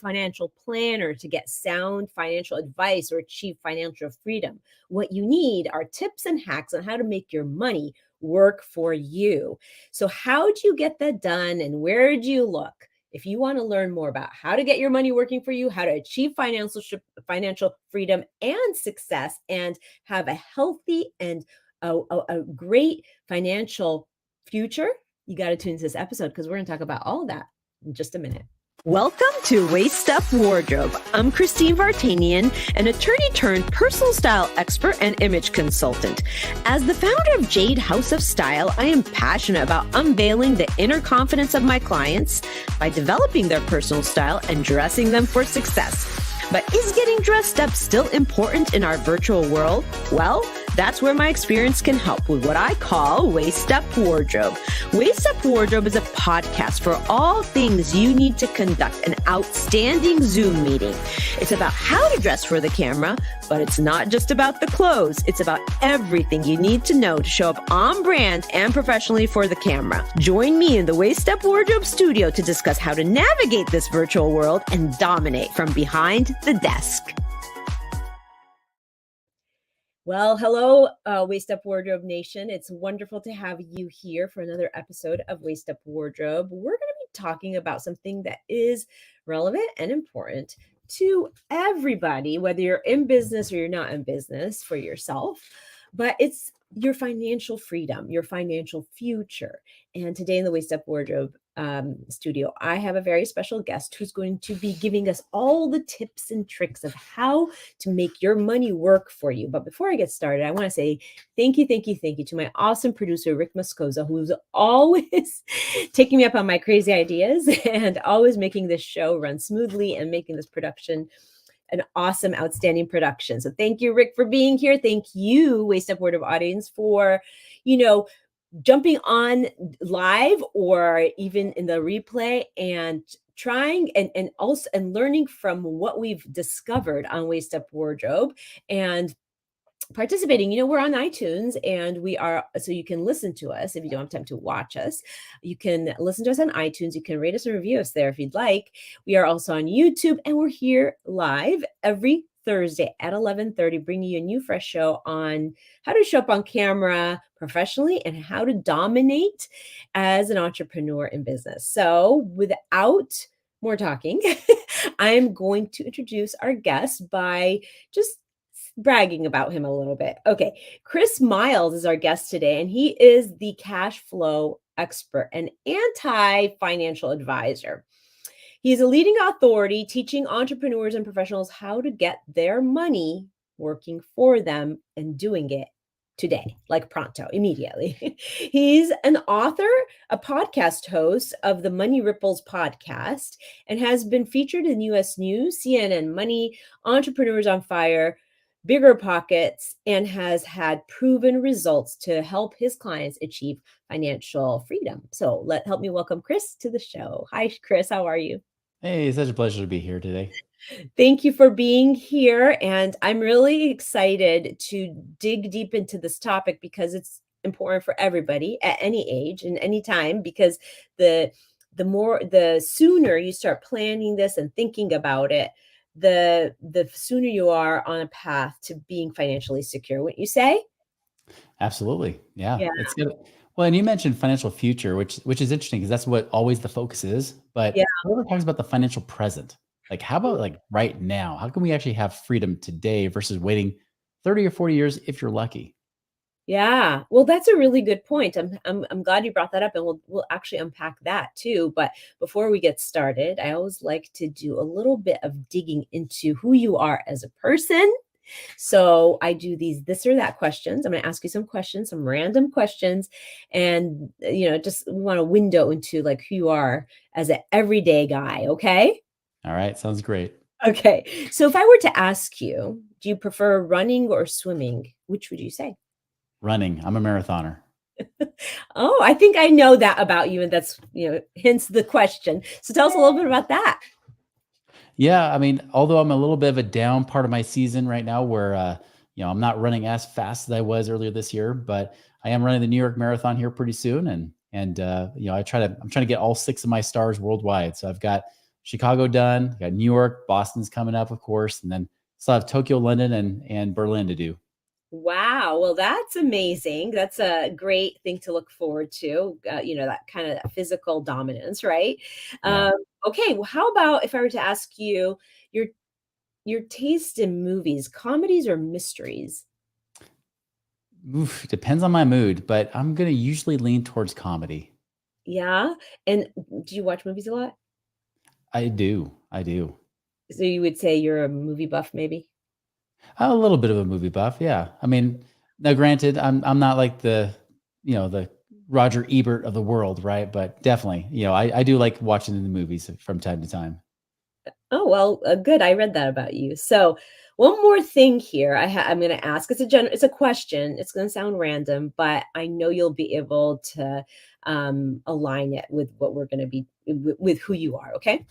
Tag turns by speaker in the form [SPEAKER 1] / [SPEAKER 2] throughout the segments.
[SPEAKER 1] financial planner to get sound financial advice or achieve financial freedom. What you need are tips and hacks on how to make your money work for you. So how do you get that done, and where do you look? If you want to learn more about how to get your money working for you, how to achieve financial freedom and success, and have a healthy and a great financial future, you got to tune into this episode, because we're going to talk about all of that in just a minute. Welcome to Waist Up Wardrobe. I'm Christine Vartanian, an attorney turned personal style expert and image consultant. As the founder of Jade House of Style, I am passionate about unveiling the inner confidence of my clients by developing their personal style and dressing them for success. But is getting dressed up still important in our virtual world? Well, that's where my experience can help with what I call Waist Up Wardrobe. Waist Up Wardrobe is a podcast for all things you need to conduct an outstanding Zoom meeting. It's about how to dress for the camera, but it's not just about the clothes. It's about everything you need to know to show up on brand and professionally for the camera. Join me in the Waist Up Wardrobe studio to discuss how to navigate this virtual world and dominate from behind the desk. Well, hello, Waist Up Wardrobe Nation. It's wonderful to have you here for another episode of Waist Up Wardrobe. We're going to be talking about something that is relevant and important to everybody, whether you're in business or you're not in business, for yourself, but it's your financial freedom, your financial future. And today in the Waist Up Wardrobe studio, I have a very special guest who's going to be giving us all the tips and tricks of how to make your money work for you. But before I get started, I want to say thank you to my awesome producer, Rick Moscoso, who's always taking me up on my crazy ideas and always making this show run smoothly and making this production an awesome, outstanding production. So thank you, Rick, for being here. Thank you, Waist Up Wardrobe audience, for, jumping on live or even in the replay and trying and also and learning from what we've discovered on Waist Up Wardrobe and participating. We're on iTunes, and so you can listen to us if you don't have time to watch us. You can listen to us on iTunes. You can rate us and review us there if you'd like. We are also on YouTube, and we're here live every Thursday at 11:30, bringing you a new fresh show on how to show up on camera professionally and how to dominate as an entrepreneur in business. So without more talking, I'm going to introduce our guest by just bragging about him a little bit. Okay, Chris Miles is our guest today, and he is the cash flow expert and anti-financial advisor. He's a leading authority teaching entrepreneurs and professionals how to get their money working for them and doing it today, like pronto, immediately. He's an author, a podcast host of the Money Ripples podcast, and has been featured in U.S. News, CNN Money, Entrepreneurs on Fire, Bigger Pockets, and has had proven results to help his clients achieve financial freedom. So help me welcome Chris to the show. Hi, Chris. How are you?
[SPEAKER 2] Hey, it's such a pleasure to be here today.
[SPEAKER 1] Thank you for being here. And I'm really excited to dig deep into this topic because it's important for everybody at any age and any time, because the sooner you start planning this and thinking about it, the sooner you are on a path to being financially secure, wouldn't you say?
[SPEAKER 2] Absolutely. Yeah. It's good. Well, and you mentioned financial future, which is interesting because that's what always the focus is. But whoever talks about the financial present, like how about like right now? How can we actually have freedom today versus waiting 30 or 40 years if you're lucky?
[SPEAKER 1] Yeah, well, that's a really good point. I'm glad you brought that up, and we'll actually unpack that too. But before we get started, I always like to do a little bit of digging into who you are as a person. So I do these this or that questions. I'm going to ask you some questions, some random questions, and just we want a window into like who you are as an everyday guy. Okay.
[SPEAKER 2] All right, sounds great.
[SPEAKER 1] Okay, so if I were to ask you, do you prefer running or swimming? Which would you say?
[SPEAKER 2] Running. I'm a marathoner.
[SPEAKER 1] Oh, I think I know that about you, and that's hence the question. So tell us a little bit about that.
[SPEAKER 2] Yeah, I mean, although I'm a little bit of a down part of my season right now where, I'm not running as fast as I was earlier this year, but I am running the New York Marathon here pretty soon. And I'm trying to get all 6 of my stars worldwide. So I've got Chicago done. Got New York, Boston's coming up, of course, and then still have Tokyo, London, and Berlin to do.
[SPEAKER 1] Wow. Well, that's amazing. That's a great thing to look forward to. That kind of physical dominance, right?
[SPEAKER 2] Yeah.
[SPEAKER 1] Um, okay. Well, how about if I were to ask you your your taste in movies, comedies or mysteries?
[SPEAKER 2] Oof, depends on my mood, but I'm gonna usually lean towards comedy.
[SPEAKER 1] Yeah. And do you watch movies a lot?
[SPEAKER 2] I do. I do.
[SPEAKER 1] So you would say you're a movie buff, maybe?
[SPEAKER 2] I'm a little bit of a movie buff, yeah. I mean, now granted, I'm not like the Roger Ebert of the world, right? But definitely, I do like watching the movies from time to time.
[SPEAKER 1] Oh, well, good. I read that about you. So, one more thing here I'm going to ask. It's a question. It's going to sound random, but I know you'll be able to align it with what we're going to be with who you are. Okay.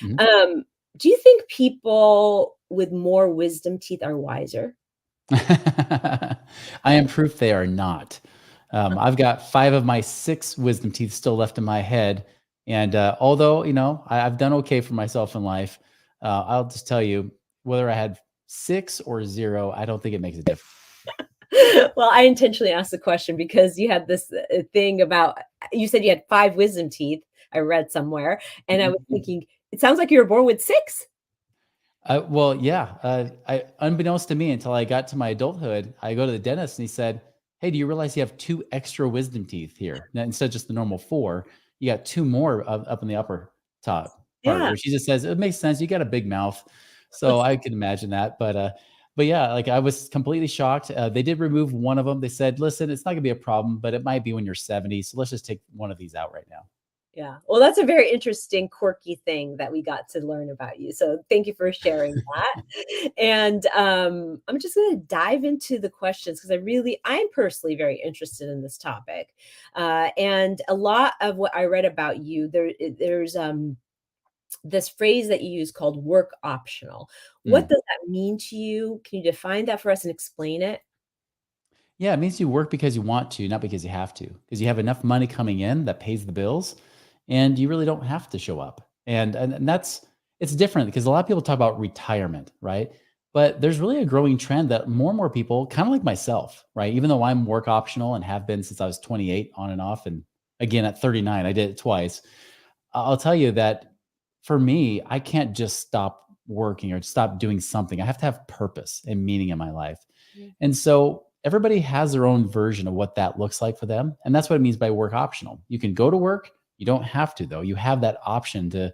[SPEAKER 2] Mhm.
[SPEAKER 1] Um, do you think people with more wisdom teeth are wiser?
[SPEAKER 2] I am proof they are not. I've got 5 of my 6 wisdom teeth still left in my head, and, although, I've done okay for myself in life, I'll just tell you, whether I had 6 or 0, I don't think it makes a difference.
[SPEAKER 1] Well, I intentionally asked the question because you had this thing about you said you had 5 wisdom teeth. I read somewhere, and I was thinking, it sounds like you were born with 6.
[SPEAKER 2] Well, yeah. Unbeknownst to me, until I got to my adulthood, I go to the dentist and he said, "Hey, do you realize you have 2 extra wisdom teeth here? Now, instead of just the normal 4, you got 2 more up in the upper top part."
[SPEAKER 1] Yeah.
[SPEAKER 2] Which he just says, "It makes sense. You got a big mouth." So I can imagine that. But yeah, like I was completely shocked. They did remove one of them. They said, "Listen, it's not gonna be a problem, but it might be when you're 70. So let's just take one of these out right now."
[SPEAKER 1] Yeah. Well, that's a very interesting, quirky thing that we got to learn about you. So thank you for sharing that. And I'm just going to dive into the questions because I'm personally very interested in this topic. And a lot of what I read about you, there's this phrase that you use called work optional. What
[SPEAKER 2] Mm.
[SPEAKER 1] does that mean to you? Can you define that for us and explain it?
[SPEAKER 2] Yeah, it means you work because you want to, not because you have to. Because you have enough money coming in that pays the bills, and you really don't have to show up. And that's it's different because a lot of people talk about retirement, right? But there's really a growing trend that more and more people, kind of like myself, right? Even though I'm work optional and have been since I was 28 on and off, and again at 39, I did it twice. I'll tell you that for me, I can't just stop working or stop doing something. I have to have purpose and meaning in my life.
[SPEAKER 1] Mm.
[SPEAKER 2] And so everybody has their own version of what that looks like for them. And that's what it means by work optional. You can go to work, you don't have to though. You have that option to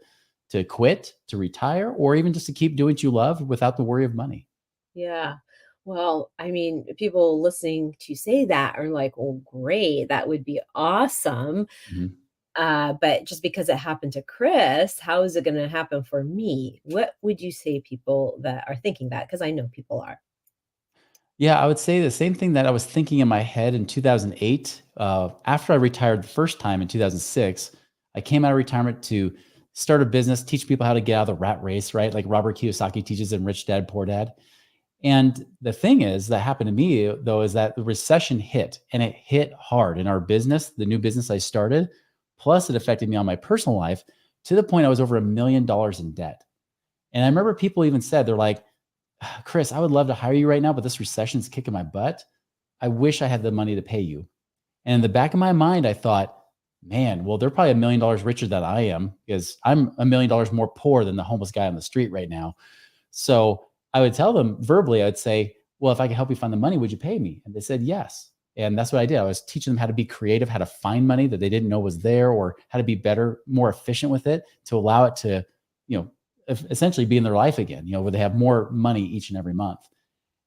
[SPEAKER 2] quit, to retire, or even just to keep doing what you love without the worry of money.
[SPEAKER 1] Yeah. Well, I mean, people listening to you say that are like, "Oh, great. That would be awesome."
[SPEAKER 2] Mhm.
[SPEAKER 1] But just because it happened to Chris, how is it going to happen for me? What would you say people that are thinking that? Because I know people are.
[SPEAKER 2] Yeah, I would say the same thing that I was thinking in my head in 2008. After I retired the first time in 2006, I came out of retirement to start a business, teach people how to get out of the rat race, right? Like Robert Kiyosaki teaches in Rich Dad, Poor Dad. And the thing is that happened to me though is that the recession hit and it hit hard in our business, the new business I started. Plus, it affected me on my personal life to the point I was over $1 million in debt. And I remember people even said, they're like, "Chris, I would love to hire you right now, but this recession's kicking my butt. I wish I had the money to pay you." And in the back of my mind, I thought, man, well, they're probably $1 million richer than I am because I'm $1 million more poor than the homeless guy on the street right now. So I would tell them verbally, I would say, "Well, if I can help you find the money, would you pay me?" And they said, "Yes." And that's what I did. I was teaching them how to be creative, how to find money that they didn't know was there, or how to be better, more efficient with it to allow it to, you know, essentially be in their life again, where they have more money each and every month.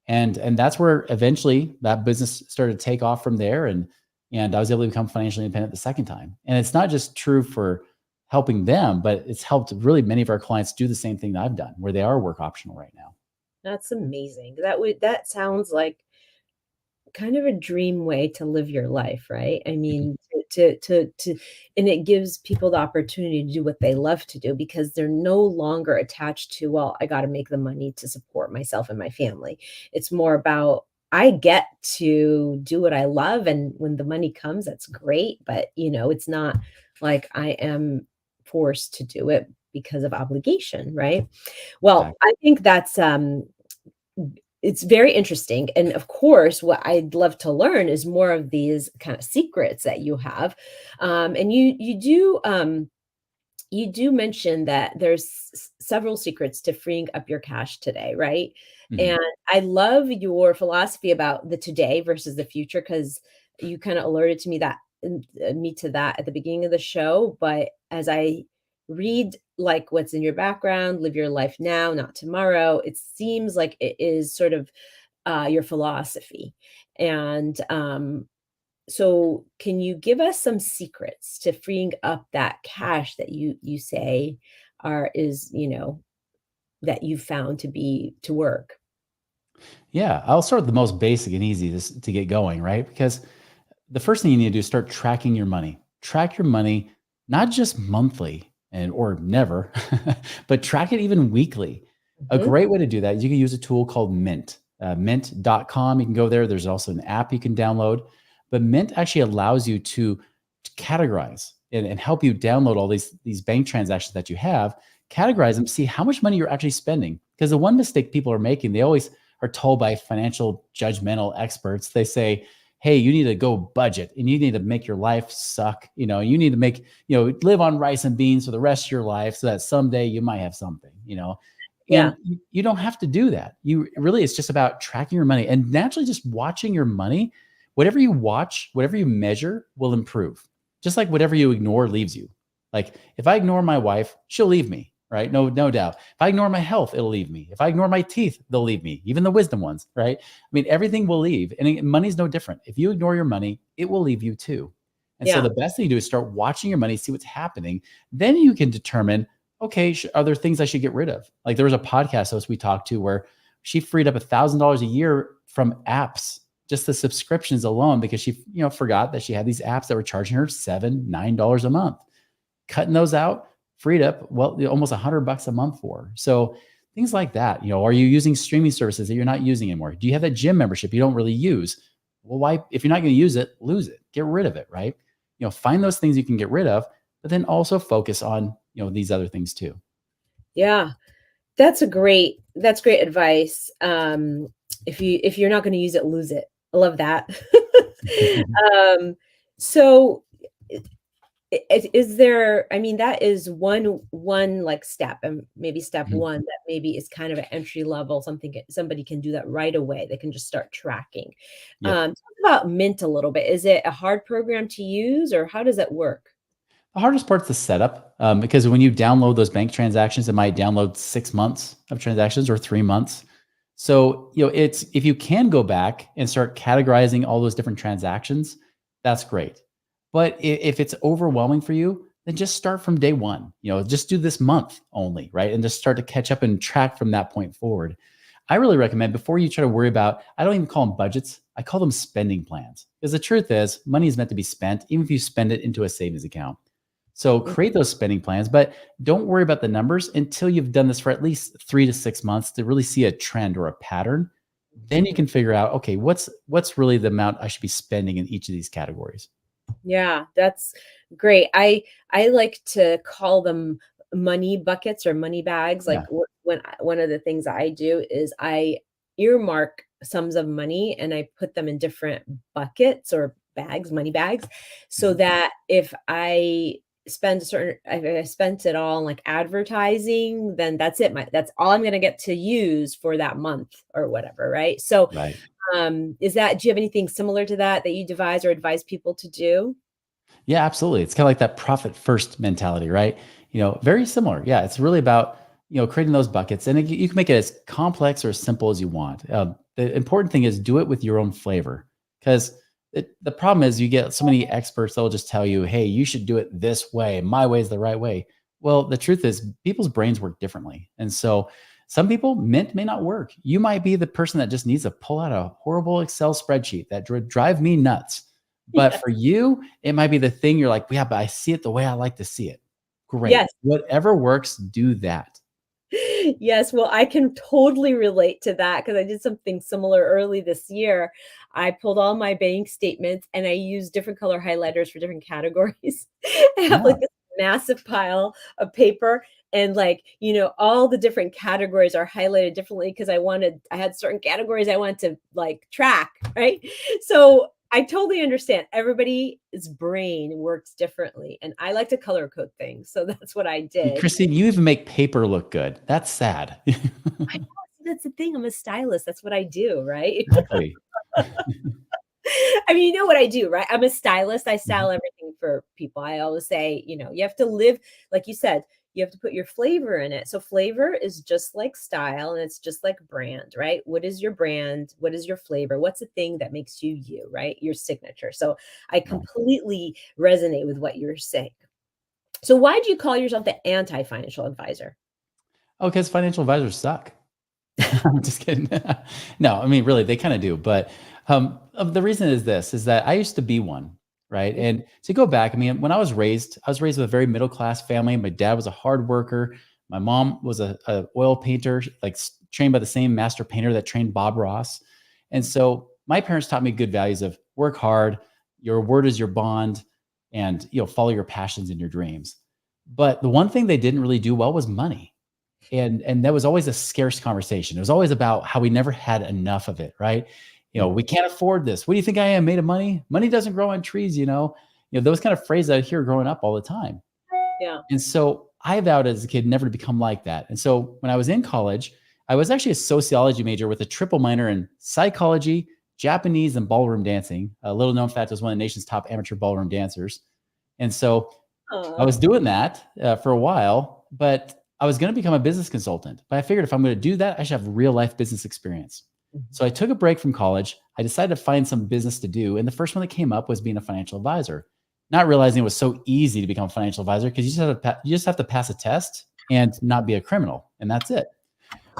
[SPEAKER 2] And that's where eventually that business started to take off from there. And I was able to become financially independent the second time. And it's not just true for helping them, but it's helped really many of our clients do the same thing that I've done, where they are work optional right now.
[SPEAKER 1] That's amazing. That sounds like kind of a dream way to live your life, right? I
[SPEAKER 2] Mhm.
[SPEAKER 1] mean, and it gives people the opportunity to do what they love to do because they're no longer attached to, well, I got to make the money to support myself and my family. It's more about, I get to do what I love, and when the money comes, that's great. But it's not like I am forced to do it because of obligation, right? Well,
[SPEAKER 2] Exactly.
[SPEAKER 1] I think that's it's very interesting. And of course, what I'd love to learn is more of these kind of secrets that you have. And you do mention that there's several secrets to freeing up your cash today, right? And
[SPEAKER 2] Mhm.
[SPEAKER 1] I love your philosophy about the today versus the future because you kind of alerted to me that me to that at the beginning of the show. But as I read like what's in your background, live your life now, not tomorrow, it seems like it is sort of your philosophy. And so can you give us some secrets to freeing up that cash that you say is, that you found to work?
[SPEAKER 2] Yeah, I'll start with the most basic and easy to get going, right? Because the first thing you need to do is start tracking your money. Track your money, not just monthly and or never, but track it even weekly. A
[SPEAKER 1] Mhm.
[SPEAKER 2] great way to do that is you can use a tool called Mint. Mint.com. You can go there. There's also an app you can download. But Mint actually allows you to categorize and help you download all these bank transactions that you have, categorize them, see how much money you're actually spending. Because the one mistake people are making, they always are told by financial judgmental experts, they say, hey, you need to go budget and you need to make your life suck. You need to make, live on rice and beans for the rest of your life so that someday you might have something.
[SPEAKER 1] Yeah.
[SPEAKER 2] And you don't have to do that. You really, it's just about tracking your money and naturally just watching your money. Whatever you watch, whatever you measure will improve. Just like whatever you ignore leaves you. Like if I ignore my wife, she'll leave me, right? No doubt. If I ignore my health, it'll leave me. If I ignore my teeth, they'll leave me, even the wisdom ones, right? I mean, everything will leave, and money's no different. If you ignore your money, it will leave you too. And so
[SPEAKER 1] Yeah.
[SPEAKER 2] the best thing to do is start watching your money, see what's happening. Then you can determine, okay, are there things I should get rid of? Like there was a podcast host we talked to where she freed up $1,000 a year from apps, just the subscriptions alone, because she, forgot that she had these apps that were charging her $7, $9 a month. Cutting those out freed up, well, almost $100 a month for. So things like that. Are you using streaming services that you're not using anymore? Do you have that gym membership you don't really use? Well, why, if you're not going to use it, lose it, get rid of it, right? Find those things you can get rid of, but then also focus on, these other things too.
[SPEAKER 1] Yeah. That's great advice. If you're not going to use it, lose it. I love that. um, so is there, I mean, that is one like step, and maybe step
[SPEAKER 2] Mhm.
[SPEAKER 1] one that maybe is kind of an entry level, something somebody can do that right away. They can just start tracking.
[SPEAKER 2] Yep.
[SPEAKER 1] Talk about Mint a little bit. Is it a hard program to use, or how does that work?
[SPEAKER 2] The hardest part's the setup, because when you download those bank transactions, it might download 6 months of transactions or 3 months. So, it's if you can go back and start categorizing all those different transactions, that's great. But if it's overwhelming for you, then just start from day one. Just do this month only, right? And just start to catch up and track from that point forward. I really recommend before you try to worry about, I don't even call them budgets, I call them spending plans. Because the truth is, money is meant to be spent, even if you spend it into a savings account. So
[SPEAKER 1] Mm.
[SPEAKER 2] create those spending plans, but don't worry about the numbers until you've done this for at least 3 to 6 months to really see a trend or a pattern. Then you
[SPEAKER 1] Mhm.
[SPEAKER 2] can figure out, okay, what's really the amount I should be spending in each of these categories.
[SPEAKER 1] Yeah, that's great. I like to call them money buckets or money bags. Like
[SPEAKER 2] Yeah.
[SPEAKER 1] one of the things I do is I earmark sums of money and I put them in different buckets or bags, money bags, so
[SPEAKER 2] Mhm.
[SPEAKER 1] that if I spend a certain if I spent it all on like advertising, then that's it. That's all I'm gonna get to use for that month or whatever, right? So
[SPEAKER 2] Right.
[SPEAKER 1] is that do you have anything similar to that that you devise or advise people to do?
[SPEAKER 2] Yeah, absolutely. It's kind of like that profit first mentality, right? Very similar. Yeah, it's really about creating those buckets, and you can make it as complex or as simple as you want. The important thing is do it with your own flavor, because the problem is you get so many experts that will just tell you, "Hey, you should do it this way. My way is the right way." Well, the truth is people's brains work differently, and so some people Mint may not work. You might be the person that just needs to pull out a horrible Excel spreadsheet that drive me nuts, but
[SPEAKER 1] Yeah.
[SPEAKER 2] for you, it might be the thing you're like, "Yeah, but I see it the way I like to see it." Great.
[SPEAKER 1] Yes.
[SPEAKER 2] Whatever works, do that.
[SPEAKER 1] Yes, well, I can totally relate to that because I did something similar early this year. I pulled all my bank statements and I used different color highlighters for different categories. I have
[SPEAKER 2] Yeah.
[SPEAKER 1] like this massive pile of paper And like, all the different categories are highlighted differently because I had certain categories I wanted to like track, right? So I totally understand. Everybody's brain works differently, and I like to color code things. So that's what I did.
[SPEAKER 2] Christine, you even make paper look good. That's sad.
[SPEAKER 1] I know, that's the thing. I'm a stylist. That's what I do, right?
[SPEAKER 2] Exactly.
[SPEAKER 1] I mean, you know what I do, right? I'm a stylist. I
[SPEAKER 2] Mhm.
[SPEAKER 1] style everything for people. I always say, you have to live, like you said, you have to put your flavor in it. So flavor is just like style and it's just like brand, right? What is your brand? What is your flavor? What's the thing that makes you you, right? Your signature. So I
[SPEAKER 2] Right.
[SPEAKER 1] completely resonate with what you're saying. So why do you call yourself the anti-financial advisor?
[SPEAKER 2] Oh, because financial advisors suck. I'm just kidding. No, I mean, really, they kind of do. But the reason is this: is that I used to be one, right?
[SPEAKER 1] Mm,
[SPEAKER 2] And to go back, I mean, when I was raised with a very middle class family. My dad was a hard worker. My mom was a oil painter, like trained by the same master painter that trained Bob Ross. And
[SPEAKER 1] mm,
[SPEAKER 2] so my parents taught me good values of work hard, your word is your bond, and follow your passions and your dreams. But the one thing they didn't really do well was money, and that was always a scarce conversation. It was always about how we never had enough of it, right?
[SPEAKER 1] mm.
[SPEAKER 2] We can't afford this. What do you think I am, made of money? Money doesn't grow on trees, those kind of phrases I hear growing up all the time.
[SPEAKER 1] Yeah.
[SPEAKER 2] And so I vowed as a kid never to become like that. And so when I was in college, I was actually a sociology major with a triple minor in psychology, Japanese, and ballroom dancing. A little known fact, I was one of the nation's top amateur ballroom dancers. And so I
[SPEAKER 1] Aw.
[SPEAKER 2] was doing that for a while, but I was going to become a business consultant. But I figured if I'm going to do that, I should have real life business experience.
[SPEAKER 1] Mhm.
[SPEAKER 2] So I took a break from college. I decided to find some business to do. And the first one that came up was being a financial advisor, not realizing it was so easy to become a financial advisor because you just have to pass a test and not be a criminal. And that's it.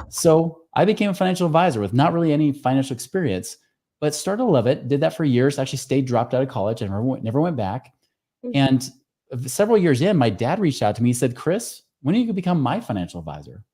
[SPEAKER 2] So I became a financial advisor with not really any financial experience, but started to love it. Did that for years. Actually stayed dropped out of college and never went back.
[SPEAKER 1] Mm.
[SPEAKER 2] And several years in, my dad reached out to me. He said, Chris, when are you going to become my financial advisor?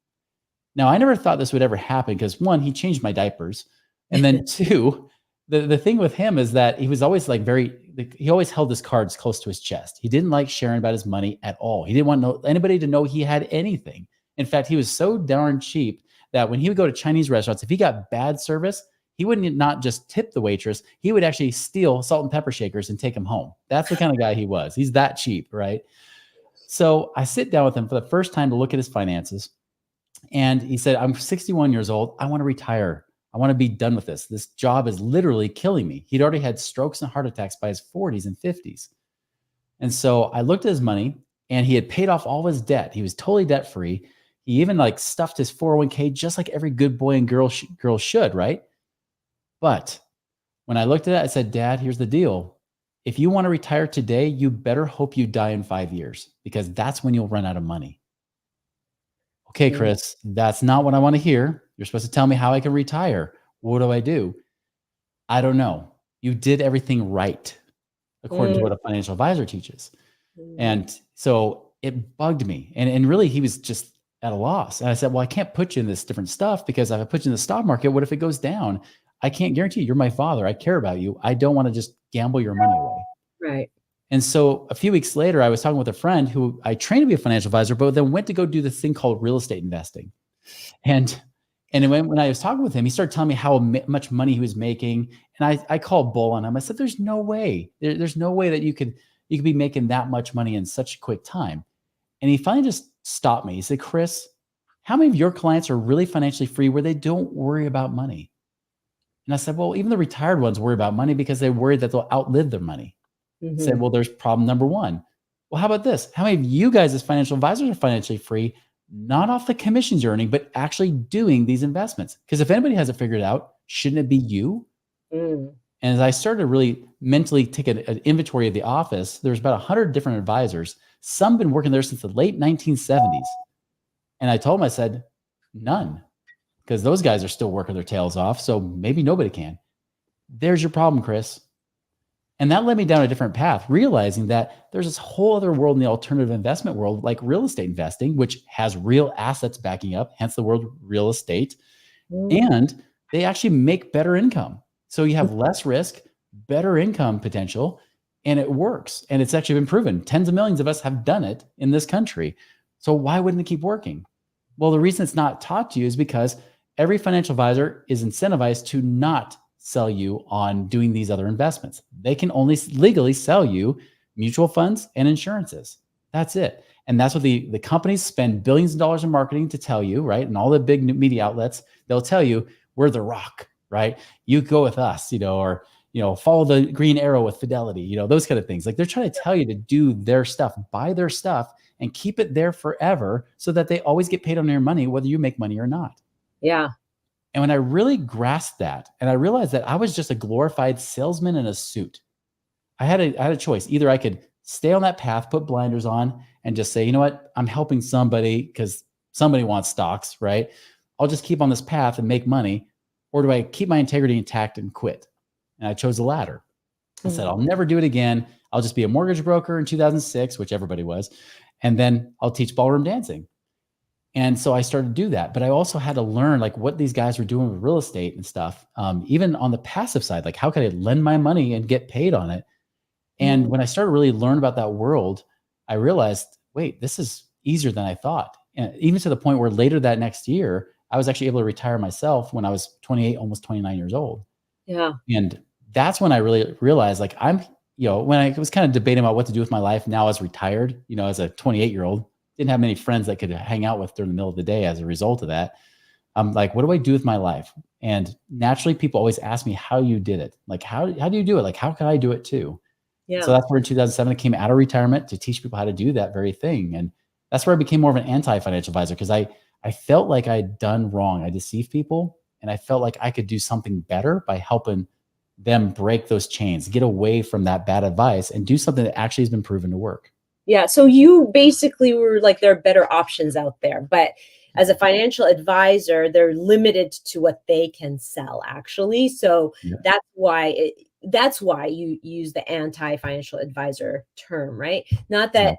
[SPEAKER 2] Now, I never thought this would ever happen because one, he changed my diapers. And then two, the thing with him is that he was always he always held his cards close to his chest. He didn't like sharing about his money at all. He didn't want anybody to know he had anything. In fact, he was so darn cheap that when he would go to Chinese restaurants, if he got bad service, he wouldn't not just tip the waitress, he would actually steal salt and pepper shakers and take them home. That's the kind of guy he was. He's that cheap, right? So I sit down with him for the first time to look at his finances. And he said, I'm 61 years old. I want to retire. I want to be done with this. This job is literally killing me. He'd already had strokes and heart attacks by his 40s and 50s. And so I looked at his money and he had paid off all his debt. He was totally debt free. He even like stuffed his 401k just like every good boy and girl should, right? But when I looked at it, I said, Dad, here's the deal. If you want to retire today, you better hope you die in 5 years because that's when you'll run out of money. Okay,
[SPEAKER 1] Mm,
[SPEAKER 2] Chris, that's not what I want to hear. You're supposed to tell me how I can retire. What do I do? I don't know. You did everything right, according to
[SPEAKER 1] mm,
[SPEAKER 2] what a financial advisor teaches.
[SPEAKER 1] mm.
[SPEAKER 2] And so it bugged me. And really, he was just at a loss. And I said, well, I can't put you in this different stuff because if I put you in the stock market, what if it goes down? I can't guarantee you. You're my father. I care about you. I don't want to just gamble your money away.
[SPEAKER 1] Right.
[SPEAKER 2] And so a few weeks later, I was talking with a friend who I trained to be a financial advisor, but then went to go do this thing called real estate investing. And when I was talking with him, he started telling me how much money he was making, and I called bull on him. I said, "There's no way. There's no way that you could be making that much money in such a quick time." And he finally just stopped me. He said, "Chris, how many of your clients are really financially free where they don't worry about money?" And I said, "Well, even the retired ones worry about money because they worry that they'll outlive their money." Said,
[SPEAKER 1] Mhm.
[SPEAKER 2] well, there's problem number one. Well, how about this? How many of you guys as financial advisors are financially free, not off the commissions you're earning, but actually doing these investments? Because if anybody has it figured out, shouldn't it be you?
[SPEAKER 1] Mm.
[SPEAKER 2] And as I started to really mentally take an inventory of the office, there's about 100 different advisors. Some been working there since the late 1970s. And I told him, I said, none, because those guys are still working their tails off. So maybe nobody can. There's your problem, Chris. And that led me down a different path, realizing that there's this whole other world in the alternative investment world, like real estate investing, which has real assets backing up, hence the word real estate.
[SPEAKER 1] Mm.
[SPEAKER 2] And they actually make better income. So you have less risk, better income potential, and it works. And it's actually been proven. Tens of millions of us have done it in this country. So why wouldn't it keep working? Well, the reason it's not taught to you is because every financial advisor is incentivized to not sell you on doing these other investments. They can only legally sell you mutual funds and insurances. That's it. And that's what the companies spend billions of dollars in marketing to tell you, right? And all the big media outlets, they'll tell you, we're the rock, right? You go with us, or follow the green arrow with Fidelity, those kind of things. Like they're trying to tell you to do their stuff, buy their stuff, and keep it there forever so that they always get paid on your money, whether you make money or not.
[SPEAKER 1] Yeah.
[SPEAKER 2] And when I really grasped that, and I realized that I was just a glorified salesman in a suit, I had a choice. Either I could stay on that path, put blinders on, and just say, you know what, I'm helping somebody because somebody wants stocks, right? I'll just keep on this path and make money. Or do I keep my integrity intact and quit? And I chose the latter. I said, I'll never do it again. I'll just be a mortgage broker in 2006, which everybody was. And then I'll teach ballroom dancing. And so I started to do that. But I also had to learn like what these guys were doing with real estate and stuff. Even on the passive side, like how could I lend my money and get paid on it? And when I started really learn about that world, I realized, wait, this is easier than I thought. And even to the point where later that next year, I was actually able to retire myself when I was 28, almost 29 years old.
[SPEAKER 1] Yeah.
[SPEAKER 2] And that's when I really realized like when I was kind of debating about what to do with my life now as retired, as a 28-year-old, didn't have many friends that could hang out with during the middle of the day as a result of that. I'm like, what do I do with my life? And naturally people always ask me how you did it. Like, how do you do it? Like, how can I do it too?
[SPEAKER 1] Yeah.
[SPEAKER 2] So that's where in 2007, I came out of retirement to teach people how to do that very thing. And that's where I became more of an anti-financial advisor because I felt like I'd done wrong. I deceived people and I felt like I could do something better by helping them break those chains, get away from that bad advice and do something that actually has been proven to work.
[SPEAKER 1] Yeah. So you basically were like, there are better options out there, but as a financial advisor, they're limited to what they can sell actually. So
[SPEAKER 2] Yeah.
[SPEAKER 1] that's why you use the anti-financial advisor term, right? Not that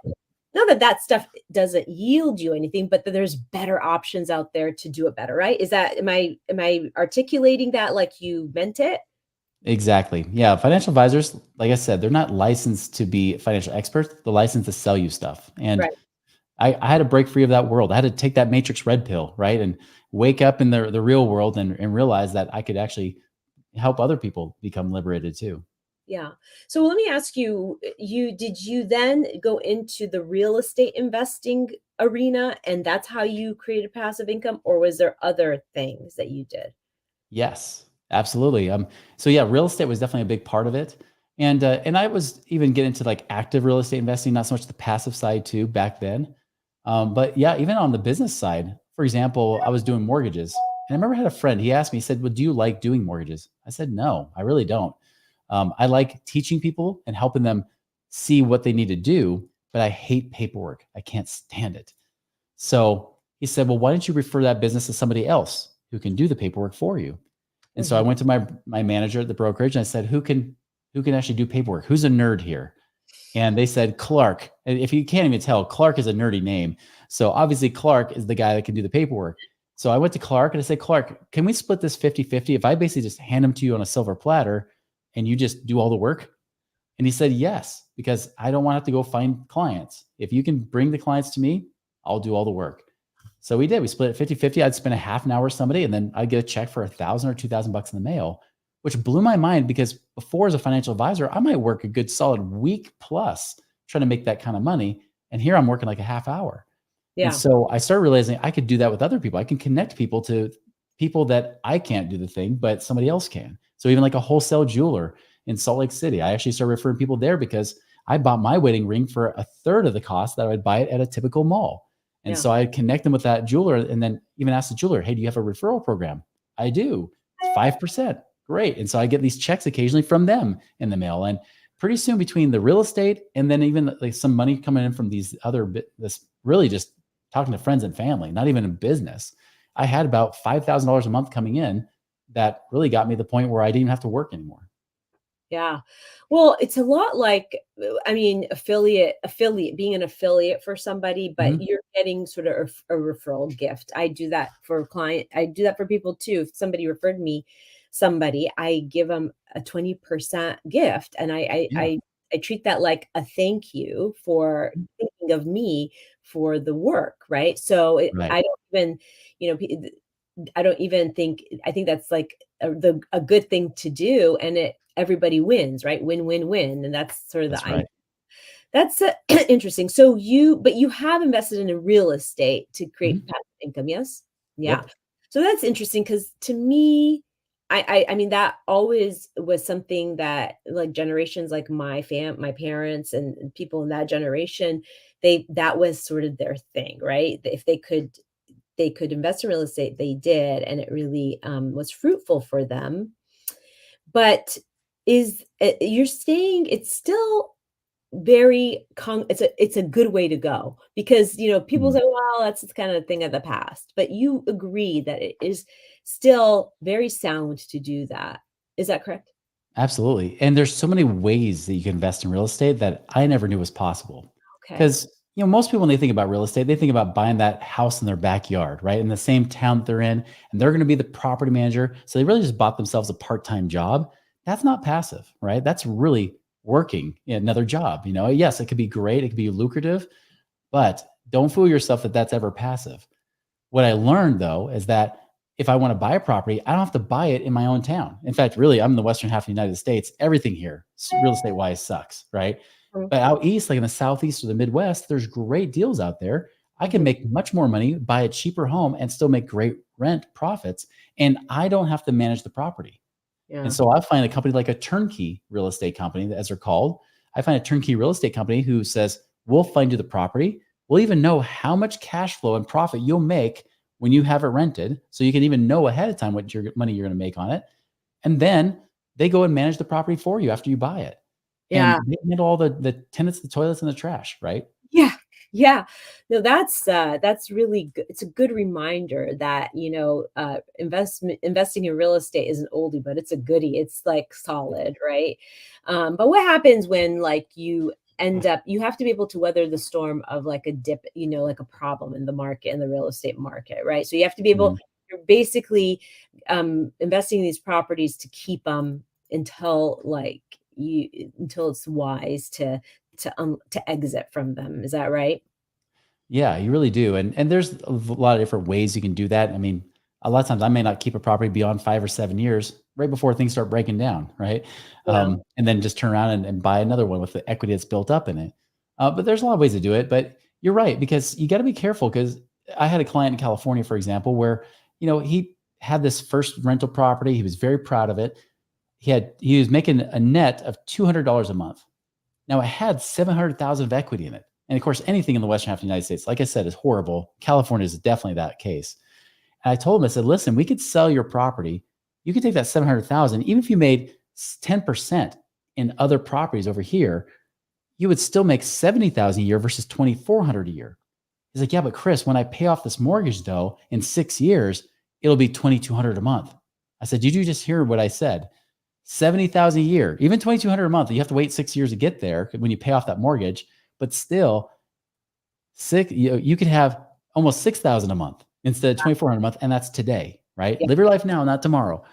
[SPEAKER 2] Exactly.
[SPEAKER 1] that stuff doesn't yield you anything, but that there's better options out there to do it better, right? Am I articulating that like you meant it?
[SPEAKER 2] Exactly. Yeah. Financial advisors, like I said, they're not licensed to be financial experts. They're licensed to sell you stuff. And
[SPEAKER 1] Right.
[SPEAKER 2] I had to break free of that world. I had to take that matrix red pill, right? And wake up in the real world and realize that I could actually help other people become liberated too.
[SPEAKER 1] Yeah. So let me ask you, did you then go into the real estate investing arena and that's how you created passive income, or was there other things that you did?
[SPEAKER 2] Yes, absolutely. So yeah, real estate was definitely a big part of it. And I was even getting into like active real estate investing, not so much the passive side too back then. But yeah, even on the business side, for example, I was doing mortgages. And I remember I had a friend, he asked me, he said, well, do you like doing mortgages? I said, no, I really don't. I like teaching people and helping them see what they need to do, but I hate paperwork. I can't stand it. So he said, well, why don't you refer that business to somebody else who can do the paperwork for you? And so I
[SPEAKER 1] Mhm.
[SPEAKER 2] went to my manager at the brokerage and I said, who can actually do paperwork? Who's a nerd here? And they said Clark. And if you can't even tell, Clark is a nerdy name. So obviously Clark is the guy that can do the paperwork. So I went to Clark and I said, Clark, can we split this 50-50? If I basically just hand them to you on a silver platter and you just do all the work? And he said, yes, because I don't want to have to go find clients. If you can bring the clients to me, I'll do all the work. So we did. We split it 50-50. I'd spend a half an hour with somebody and then I'd get a check for 1,000 or 2,000 bucks in the mail, which blew my mind because before as a financial advisor, I might work a good solid week plus trying to make that kind of money. And here I'm working like a half hour. And
[SPEAKER 1] Yeah.
[SPEAKER 2] so I started realizing I could do that with other people. I can connect people to people that I can't do the thing, but somebody else can. So even like a wholesale jeweler in Salt Lake City, I actually started referring people there because I bought my wedding ring for a third of the cost that I would buy it at a typical mall. And
[SPEAKER 1] Yeah.
[SPEAKER 2] so I connect them with that jeweler and then even ask the jeweler, hey, do you have a referral program? I do. It's 5%. Great. And so I get these checks occasionally from them in the mail. And pretty soon between the real estate and then even like some money coming in from these other, this really just talking to friends and family, not even in business, I had about $5,000 a month coming in that really got me to the point where I didn't even have to work anymore.
[SPEAKER 1] Yeah. Well, it's a lot like, I mean, affiliate, being an affiliate for somebody, but
[SPEAKER 2] Mhm.
[SPEAKER 1] you're getting sort of a referral gift. I do that for client. I do that for people too. If somebody referred me somebody, I give them a 20% gift. And I
[SPEAKER 2] Yeah.
[SPEAKER 1] treat that like a thank you for thinking thinking of me for the work, right? So
[SPEAKER 2] Right.
[SPEAKER 1] I don't even, you know, I don't even think, I think that's like a good thing to do, and everybody wins, right? Win, win, win, and that's sort of the
[SPEAKER 2] That's
[SPEAKER 1] idea.
[SPEAKER 2] right.
[SPEAKER 1] That's interesting. So but you have invested in a real estate to create
[SPEAKER 2] Mhm.
[SPEAKER 1] passive income, yes? Yeah.
[SPEAKER 2] Yep.
[SPEAKER 1] So that's interesting because to me, I mean, that always was something that like generations like my parents and people in that generation, that was sort of their thing, right? If they could invest in real estate, they did, and it really was fruitful for them. But you're saying it's still it's a good way to go because, people
[SPEAKER 2] Mhm.
[SPEAKER 1] say, "Well, that's kind of a thing of the past," but you agree that it is still very sound to do that. Is that correct?
[SPEAKER 2] Absolutely. And there's so many ways that you can invest in real estate that I never knew was possible.
[SPEAKER 1] Okay.
[SPEAKER 2] Because, most people, when they think about real estate, they think about buying that house in their backyard, right? In the same town that they're in, and they're going to be the property manager. So they really just bought themselves a part-time job. That's not passive, right? That's really working in another job. Yes, it could be great, it could be lucrative, but don't fool yourself that that's ever passive. What I learned though is that if I want to buy a property, I don't have to buy it in my own town. In fact, really, I'm in the western half of the United States. Everything here, real estate wise, sucks, right?
[SPEAKER 1] Mhm,
[SPEAKER 2] But out east, like in the southeast or the Midwest, there's great deals out there. I can
[SPEAKER 1] mhm.
[SPEAKER 2] make much more money, buy a cheaper home, and still make great rent profits. And I don't have to manage the property. And
[SPEAKER 1] Yeah.
[SPEAKER 2] so I find a company like a turnkey real estate company, as they're called. I find a turnkey real estate company who says, we'll find you the property. We'll even know how much cash flow and profit you'll make when you have it rented. So you can even know ahead of time what your money you're going to make on it. And then they go and manage the property for you after you buy it. And
[SPEAKER 1] Yeah.
[SPEAKER 2] they handle all the tenants, the toilets, and the trash, right?
[SPEAKER 1] Yeah. Yeah. No, that's really good. It's a good reminder that, investing in real estate is an oldie, but it's a goodie. It's like solid, right? But what happens when like you have to be able to weather the storm of like a dip, like a problem in the market, in the real estate market, right? So you have to be able,
[SPEAKER 2] Mhm.
[SPEAKER 1] you're basically investing in these properties to keep them until until it's wise to exit from them. Is that right?
[SPEAKER 2] Yeah, you really do. And there's a lot of different ways you can do that. I mean, a lot of times I may not keep a property beyond 5 or 7 years right before things start breaking down, right?
[SPEAKER 1] Yeah.
[SPEAKER 2] And then just turn around and buy another one with the equity that's built up in it. But there's a lot of ways to do it. But you're right, because you got to be careful. Because I had a client in California, for example, where, he had this first rental property. He was very proud of it. He was making a net of $200 a month. Now it had 700,000 of equity in it. And of course, anything in the western half of the United States, like I said, is horrible. California is definitely that case. And I told him, I said, listen, we could sell your property. You could take that 700,000, even if you made 10% in other properties over here, you would still make 70,000 a year versus 2,400 a year. He's like, yeah, but Chris, when I pay off this mortgage though, in 6 years, it'll be 2,200 a month. I said, did you just hear what I said? 70,000 a year, even 2,200 a month. You have to wait 6 years to get there when you pay off that mortgage, but still you could have almost 6,000 a month instead of 2,400 a month. And that's today, right?
[SPEAKER 1] Yeah.
[SPEAKER 2] Live your life now, not tomorrow.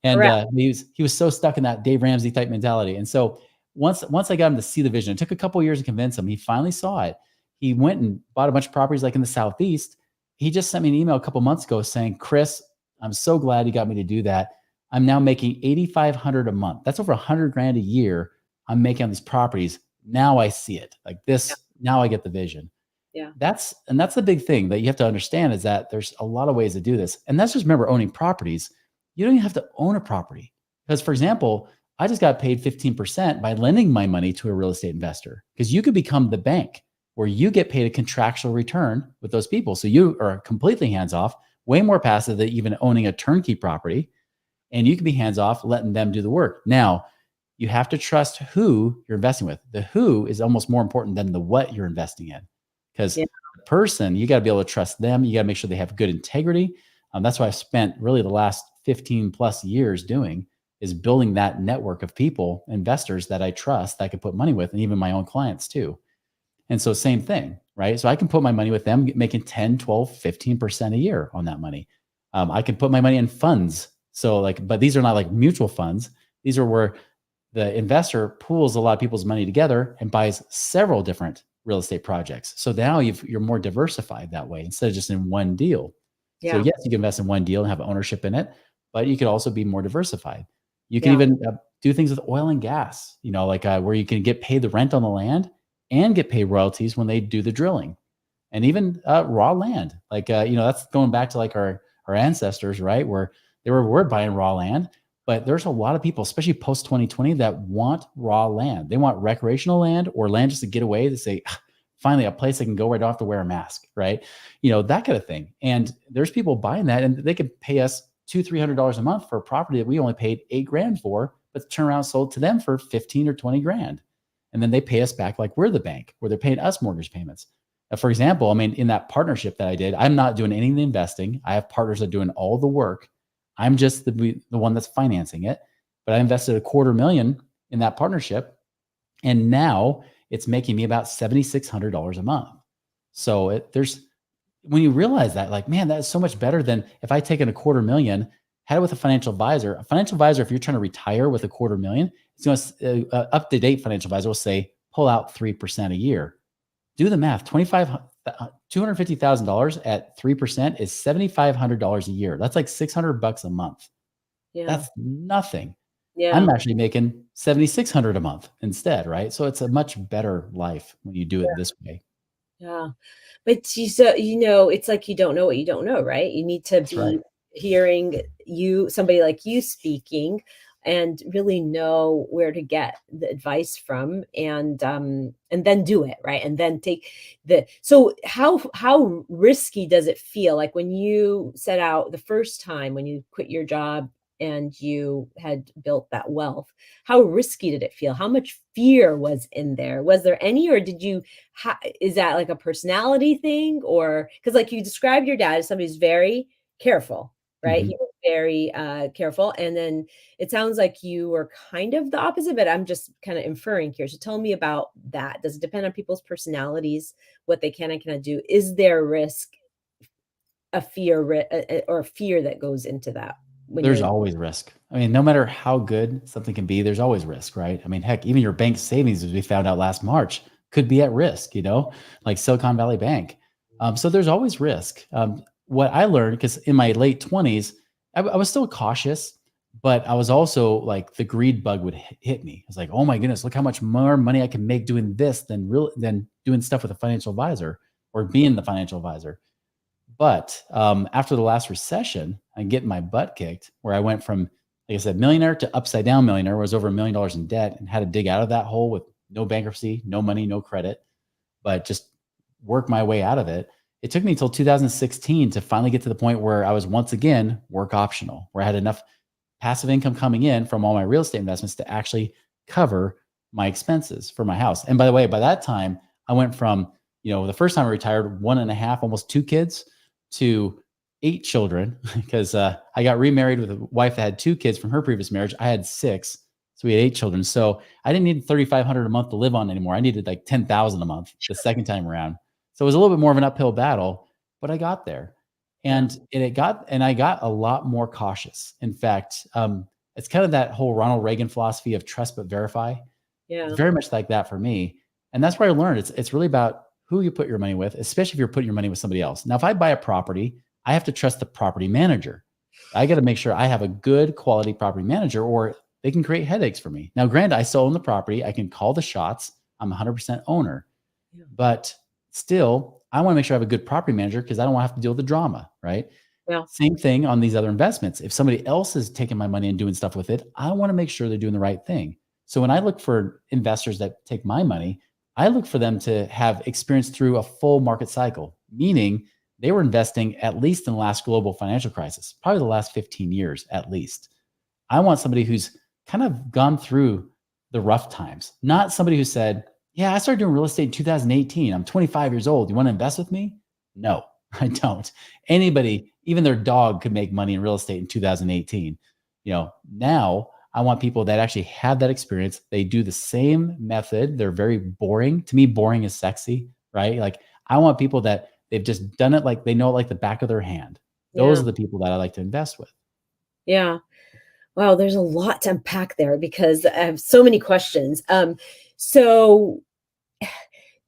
[SPEAKER 2] And
[SPEAKER 1] Correct.
[SPEAKER 2] he was so stuck in that Dave Ramsey type mentality. And so once I got him to see the vision, it took a couple of years to convince him. He finally saw it. He went and bought a bunch of properties like in the Southeast. He just sent me an email a couple months ago saying, Chris, I'm so glad you got me to do that. I'm now making 8,500 a month. That's over 100 grand a year I'm making on these properties. Now I see it like
[SPEAKER 1] Yeah.
[SPEAKER 2] this. Now I get the vision.
[SPEAKER 1] Yeah.
[SPEAKER 2] That's the big thing that you have to understand, is that there's a lot of ways to do this. And that's just, remember, owning properties. You don't even have to own a property. Because, for example, I just got paid 15% by lending my money to a real estate investor, because you could become the bank where you get paid a contractual return with those people. So you are completely hands off, way more passive than even owning a turnkey property. And you can be hands off, letting them do the work. Now, you have to trust who you're investing with. The who is almost more important than the what you're investing in, because
[SPEAKER 1] Yeah.
[SPEAKER 2] the person, you got to be able to trust them. You got to make sure they have good integrity. That's what I've spent really the last 15 plus years doing, is building that network of people, investors that I trust, that I can put money with, and even my own clients too. And so same thing, right? So I can put my money with them, making 10, 12, 15% a year on that money. I can put my money in funds. So like, but these are not like mutual funds. These are where the investor pools a lot of people's money together and buys several different real estate projects. So now you're more diversified that way instead of just in one deal. So
[SPEAKER 1] Yeah.
[SPEAKER 2] yes, you can invest in one deal and have ownership in it, but you could also be more diversified. You can
[SPEAKER 1] Yeah.
[SPEAKER 2] even do things with oil and gas, like where you can get paid the rent on the land and get paid royalties when they do the drilling, and even raw land. Like that's going back to like our ancestors, right? Where they were buying raw land, but there's a lot of people, especially post 2020, that want raw land. They want recreational land or land just to get away. To say, "Ah, finally, a place I can go where I don't have to wear a mask," right? That kind of thing. And there's people buying that, and they could pay us $200-300 a month for a property that we only paid $8,000 for, but turn around sold to them for 15 or 20 grand. And then they pay us back like we're the bank, where they're paying us mortgage payments. For example, I mean, in that partnership that I did, I'm not doing any of the investing. I have partners that are doing all the work. I'm just the one that's financing it. But I invested $250,000 in that partnership, and now it's making me about $7,600 a month. So there's when you realize that, like, man, that's so much better than if I take in $250,000, had it with a financial advisor. A financial advisor, if you're trying to retire with $250,000, it's going to up to date financial advisor will say pull out 3% a year. Do the math. $250,000 at 3% is $7,500 a year. That's like $600 a month.
[SPEAKER 1] Yeah.
[SPEAKER 2] That's nothing.
[SPEAKER 1] Yeah.
[SPEAKER 2] I'm actually making $7,600 a month instead, right? So it's a much better life when you do it this way.
[SPEAKER 1] Yeah. But it's like you don't know what you don't know, right? You need to
[SPEAKER 2] That's right.
[SPEAKER 1] be hearing somebody like you speaking and really know where to get the advice from and then do it, right? And then so how risky does it feel? Like when you set out the first time when you quit your job and you had built that wealth, how risky did it feel? How much fear was in there? Was there any, or did you is that like a personality thing? Or because like you described your dad as somebody who's very careful, right? He
[SPEAKER 2] Mhm.
[SPEAKER 1] was very careful. And then it sounds like you were kind of the opposite, but I'm just kind of inferring here. So tell me about that. Does it depend on people's personalities, what they can and cannot do? Is there risk, a fear or a fear that goes into that when
[SPEAKER 2] There's
[SPEAKER 1] you're
[SPEAKER 2] always risk. I mean, no matter how good something can be, there's always risk, right? I mean, heck, even your bank savings, as we found out last March, could be at risk, like Silicon Valley Bank. So there's always risk. What I learned, because in my late 20s, I was still cautious, but I was also like the greed bug would hit me. I was like, oh my goodness, look how much more money I can make doing this than doing stuff with a financial advisor or being the financial advisor. But after the last recession, I get my butt kicked where I went from, like I said, millionaire to upside down millionaire, where I was over $1 million in debt and had to dig out of that hole with no bankruptcy, no money, no credit, but just work my way out of it. It took me until 2016 to finally get to the point where I was once again work optional, where I had enough passive income coming in from all my real estate investments to actually cover my expenses for my house. And by the way, by that time, I went from, the first time I retired, one and a half, almost two kids to 8 children because I got remarried with a wife that had 2 kids from her previous marriage. I had 6. So we had 8 children. So I didn't need 3,500 a month to live on anymore. I needed like 10,000 a month the second time around. So it was a little bit more of an uphill battle, but I got there.
[SPEAKER 1] yeah,
[SPEAKER 2] And I got a lot more cautious. In fact, it's kind of that whole Ronald Reagan philosophy of trust but verify. It's
[SPEAKER 1] yeah,
[SPEAKER 2] very much like that for me. And that's where I learned it's really about who you put your money with, especially if you're putting your money with somebody else. Now, if I buy a property, I have to trust the property manager. I got to make sure I have a good quality property manager or they can create headaches for me. Now, granted, I still own the property. I can call the shots. I'm 100% owner.
[SPEAKER 1] yeah,
[SPEAKER 2] But still, I want to make sure I have a good property manager because I don't want to have to deal with the drama, right?
[SPEAKER 1] yeah,
[SPEAKER 2] Same thing on these other investments. If somebody else is taking my money and doing stuff with it, I want to make sure they're doing the right thing. So when I look for investors that take my money, I look for them to have experience through a full market cycle, meaning they were investing at least in the last global financial crisis, probably the last 15 years at least. I want somebody who's kind of gone through the rough times, not somebody who said, yeah, I started doing real estate in 2018. I'm 25 years old. You want to invest with me? No, I don't. Anybody, even their dog could make money in real estate in 2018. Now I want people that actually have that experience. They do the same method. They're very boring. To me, boring is sexy, right? Like I want people that they've just done it like they know it like the back of their hand. Those
[SPEAKER 1] yeah,
[SPEAKER 2] are the people that I like to invest with.
[SPEAKER 1] yeah. Wow, there's a lot to unpack there because I have so many questions. So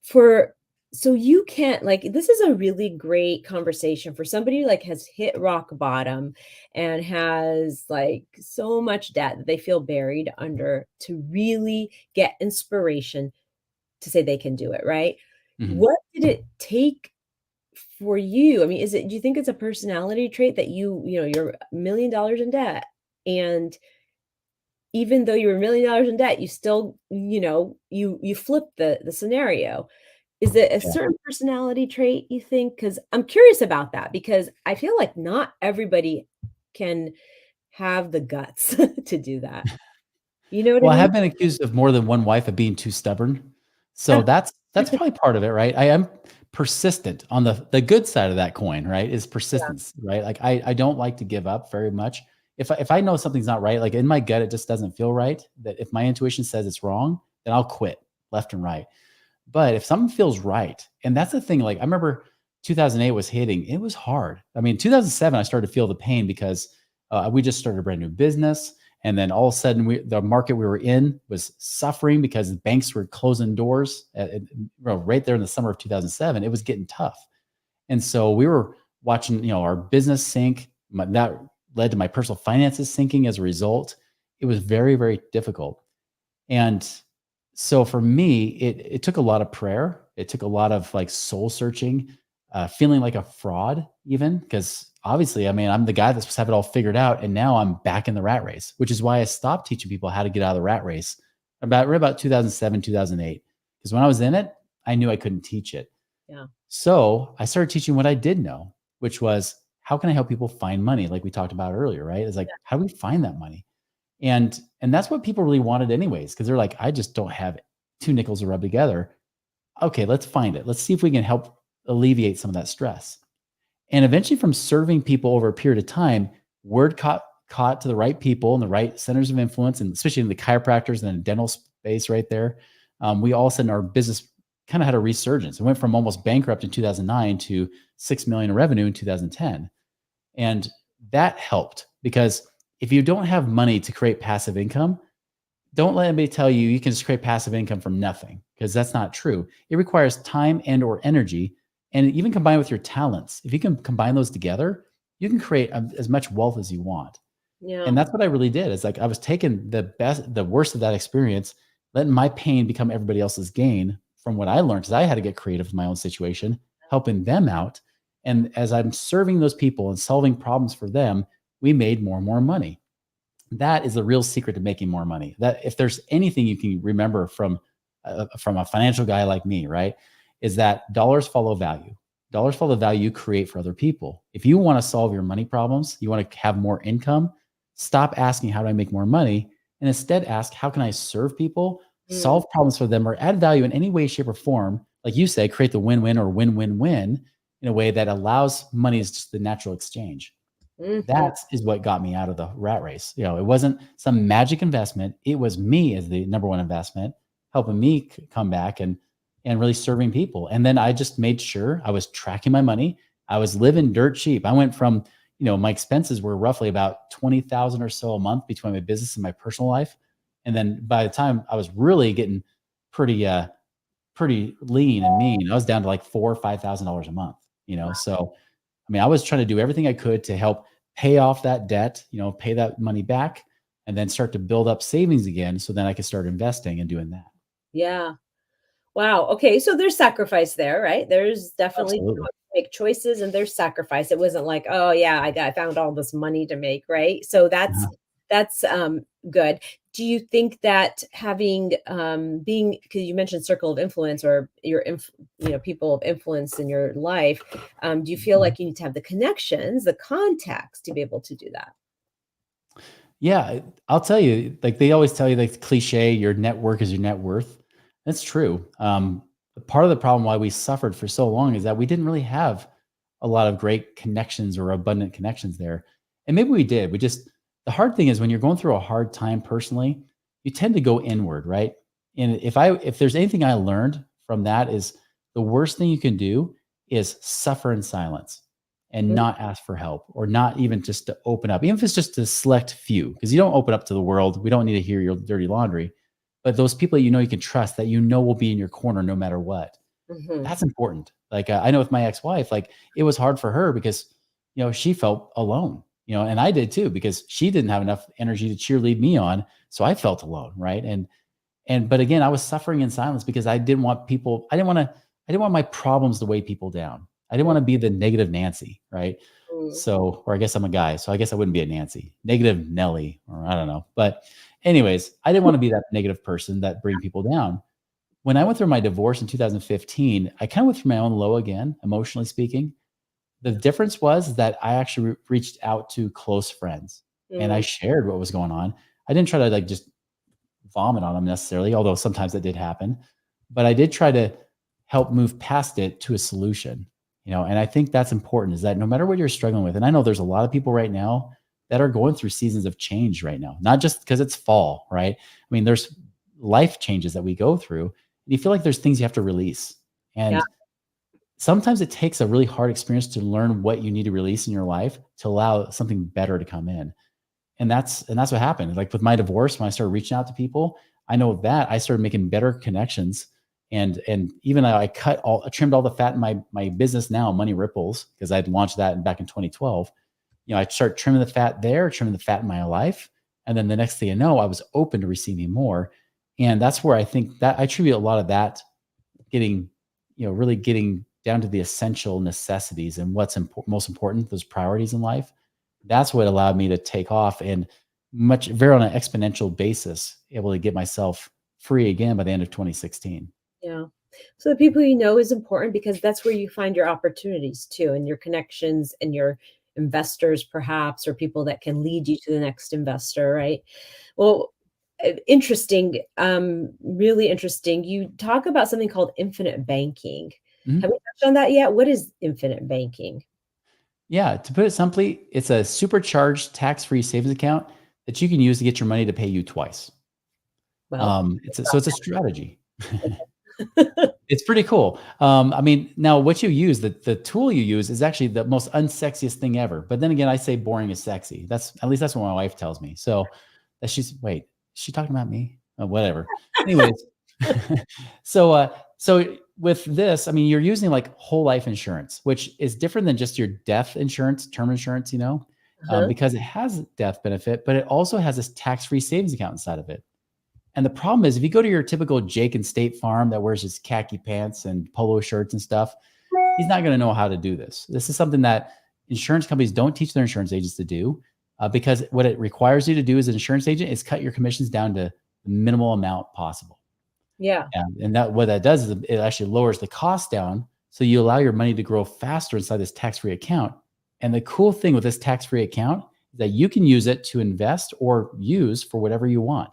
[SPEAKER 1] for so you can't like this is a really great conversation for somebody who like has hit rock bottom and has like so much debt that they feel buried under to really get inspiration to say they can do it, right?
[SPEAKER 2] Mhm.
[SPEAKER 1] What did it take for you? I mean, is it do you think it's a personality trait that you're $1,000,000 in debt and even though you're $1,000,000 in debt, you still, you flip the scenario. Is it a
[SPEAKER 2] Yeah.
[SPEAKER 1] certain personality trait you think? Because 'Cause I'm curious about that because I feel like not everybody can have the guts to do that. You know what I
[SPEAKER 2] Well, I
[SPEAKER 1] mean?
[SPEAKER 2] have been accused of more than one wife of being too stubborn. So
[SPEAKER 1] Ah,
[SPEAKER 2] that's probably part of it, right? I am persistent on the good side of that coin, right? Is
[SPEAKER 1] yeah,
[SPEAKER 2] persistence, right? Like I don't like to give up very much. If I know something's not right, like in my gut, it just doesn't feel right. That if my intuition says it's wrong, then I'll quit left and right. But if something feels right, and that's the thing, like I remember 2008 was hitting, it was hard. I mean, 2007, I started to feel the pain because we just started a brand new business. And then all of a sudden, the market we were in was suffering because the banks were closing doors right there in the summer of 2007. It was getting tough. And so we were watching, our business sink. That led to my personal finances sinking as a result. It was very, very difficult. And so for me, it took a lot of prayer. It took a lot of like soul searching, feeling like a fraud, even because obviously, I mean, I'm the guy that's supposed to have it all figured out, and now I'm back in the rat race, which is why I stopped teaching people how to get out of the rat race right about 2007, 2008. Because when I was in it, I knew I couldn't teach it.
[SPEAKER 1] yeah,
[SPEAKER 2] So I started teaching what I did know, which was how can I help people find money, like we talked about earlier, right? It's like how do we find that money? And that's what people really wanted anyways, because they're like, I just don't have two nickels to rub together. Okay, let's find it. Let's see if we can help alleviate some of that stress. And eventually, from serving people over a period of time, word caught to the right people and the right centers of influence, and especially in the chiropractors and the dental space right there. We all of a sudden our business kind of had a resurgence. It went from almost bankrupt in 2009 to 6 million in revenue in 2010. And that helped because if you don't have money to create passive income, don't let anybody tell you you can just create passive income from nothing because that's not true. It requires time and or energy and even combined with your talents. If you can combine those together, you can create as much wealth as you want.
[SPEAKER 1] yeah,
[SPEAKER 2] And that's what I really did. It's like I was taking the worst of that experience, letting my pain become everybody else's gain from what I learned because I had to get creative with my own situation, helping them out. And as I'm serving those people and solving problems for them, we made more and more money. That is the real secret to making more money. That if there's anything you can remember from a financial guy like me, right, is that dollars follow value. Dollars follow the value you create for other people. If you want to solve your money problems, you want to have more income, stop asking how do I make more money, and instead ask how can I serve people,
[SPEAKER 1] mm,
[SPEAKER 2] solve problems for them, or add value in any way, shape, or form. Like you say, create the win-win or win-win-win in a way that allows money as just the natural exchange.
[SPEAKER 1] mhm,
[SPEAKER 2] That is what got me out of the rat race. It wasn't some magic investment. It was me as the number one investment, helping me come back and really serving people. And then I just made sure I was tracking my money. I was living dirt cheap. I went from, my expenses were roughly about 20,000 or so a month between my business and my personal life. And then by the time I was really getting pretty pretty lean and mean, I was down to like 4 or $5,000 a month. So I mean, I was trying to do everything I could to help pay off that debt, pay that money back, and then start to build up savings again so then I could start investing and doing that.
[SPEAKER 1] yeah. Wow, okay, so there's sacrifice there, right? There's definitely
[SPEAKER 2] Absolutely.
[SPEAKER 1] make choices and there's sacrifice. It wasn't like, "Oh, yeah, I found all this money to make," right? So
[SPEAKER 2] Uh-huh.
[SPEAKER 1] that's good. Do you think that having, being because you mentioned circle of influence or people of influence in your life, do you feel
[SPEAKER 2] Mhm.
[SPEAKER 1] like you need to have the connections, the contacts to be able to do that?
[SPEAKER 2] Yeah, I'll tell you, like they always tell you, like the cliche, your network is your net worth. That's true. Part of the problem why we suffered for so long is that we didn't really have a lot of great connections or abundant connections there. And maybe we did. The hard thing is when you're going through a hard time personally, you tend to go inward, right? And if there's anything I learned from that is the worst thing you can do is suffer in silence and
[SPEAKER 1] Mm,
[SPEAKER 2] not ask for help or not even just to open up, even if it's just a select few, because you don't open up to the world. We don't need to hear your dirty laundry. But those people that you can trust, that will be in your corner no matter what.
[SPEAKER 1] Mhm.
[SPEAKER 2] That's important. Like, I know with my ex-wife, like, it was hard for her because, she felt alone, and I did too because she didn't have enough energy to cheerlead me on, so I felt alone, right? But again, I was suffering in silence because I didn't want my problems to weigh people down. I didn't
[SPEAKER 1] Mm,
[SPEAKER 2] wanna be the negative Nancy, right?
[SPEAKER 1] mm.
[SPEAKER 2] So, or I guess I'm a guy, so I guess I wouldn't be a Nancy. Negative Nelly, or I don't know. But anyways, I didn't wanna be that negative person that bring people down. When I went through my divorce in 2015, I kinda went through my own low again, emotionally speaking. The
[SPEAKER 1] Yeah.
[SPEAKER 2] difference was that I actually reached out to close friends, and I
[SPEAKER 1] Mm,
[SPEAKER 2] shared what was going on. I didn't try to, like, just vomit on them necessarily, although sometimes that did happen. But I did try to help move past it to a solution, and I think that's important is that no matter what you're struggling with, and I know there's a lot of people right now that are going through seasons of change right now, not just because it's fall, right? I mean, there's life changes that we go through, and you feel like there's things you have to release.
[SPEAKER 1] yeah.
[SPEAKER 2] And sometimes it takes a really hard experience to learn what you need to release in your life to allow something better to come in. And that's what happened. Like with my divorce, when I started reaching out to people, I know that I started making better connections. And even though I trimmed all the fat in my business now, Money Ripples, because I'd launched that back in 2012. I started trimming the fat there, trimming the fat in my life. And then the next thing you know, I was open to receiving more. And that's where I think that I attribute a lot of that getting, really getting down to the essential necessities and what's most important, those priorities in life. That's what allowed me to take off and very on an exponential basis, able to get myself free again by the end of 2016.
[SPEAKER 1] Yeah. So the people you know is important because that's where you find your opportunities too, and your connections and your investors, perhaps, or people that can lead you to the next investor, right? Well, interesting, really interesting. You talk about something called infinite banking. Have
[SPEAKER 2] Mhm.
[SPEAKER 1] we touched on that yet? What is infinite banking?
[SPEAKER 2] Yeah, to put it simply, it's a supercharged tax-free savings account that you can use to get your money to pay you twice.
[SPEAKER 1] Well,
[SPEAKER 2] So it's a strategy.
[SPEAKER 1] okay.
[SPEAKER 2] It's pretty cool. I mean, now what you use, the tool you use is actually the most unsexiest thing ever. But then again, I say boring is sexy. At least that's what my wife tells me. So that is she talking about me? Whatever. Anyways, so with this, I mean, you're using like whole life insurance, which is different than just your death insurance, term insurance,
[SPEAKER 1] Uh-huh.
[SPEAKER 2] because it has death benefit, but it also has this tax-free savings account inside of it. And the problem is, if you go to your typical Jake and State Farm that wears his khaki pants and polo shirts and stuff, he's not going to know how to do this. This is something that insurance companies don't teach their insurance agents to do, because what it requires you to do as an insurance agent is cut your commissions down to the minimal amount possible.
[SPEAKER 1] Yeah.
[SPEAKER 2] And that what that does is it actually lowers the cost down, so you allow your money to grow faster inside this tax-free account. And the cool thing with this tax-free account is that you can use it to invest or use for whatever you want.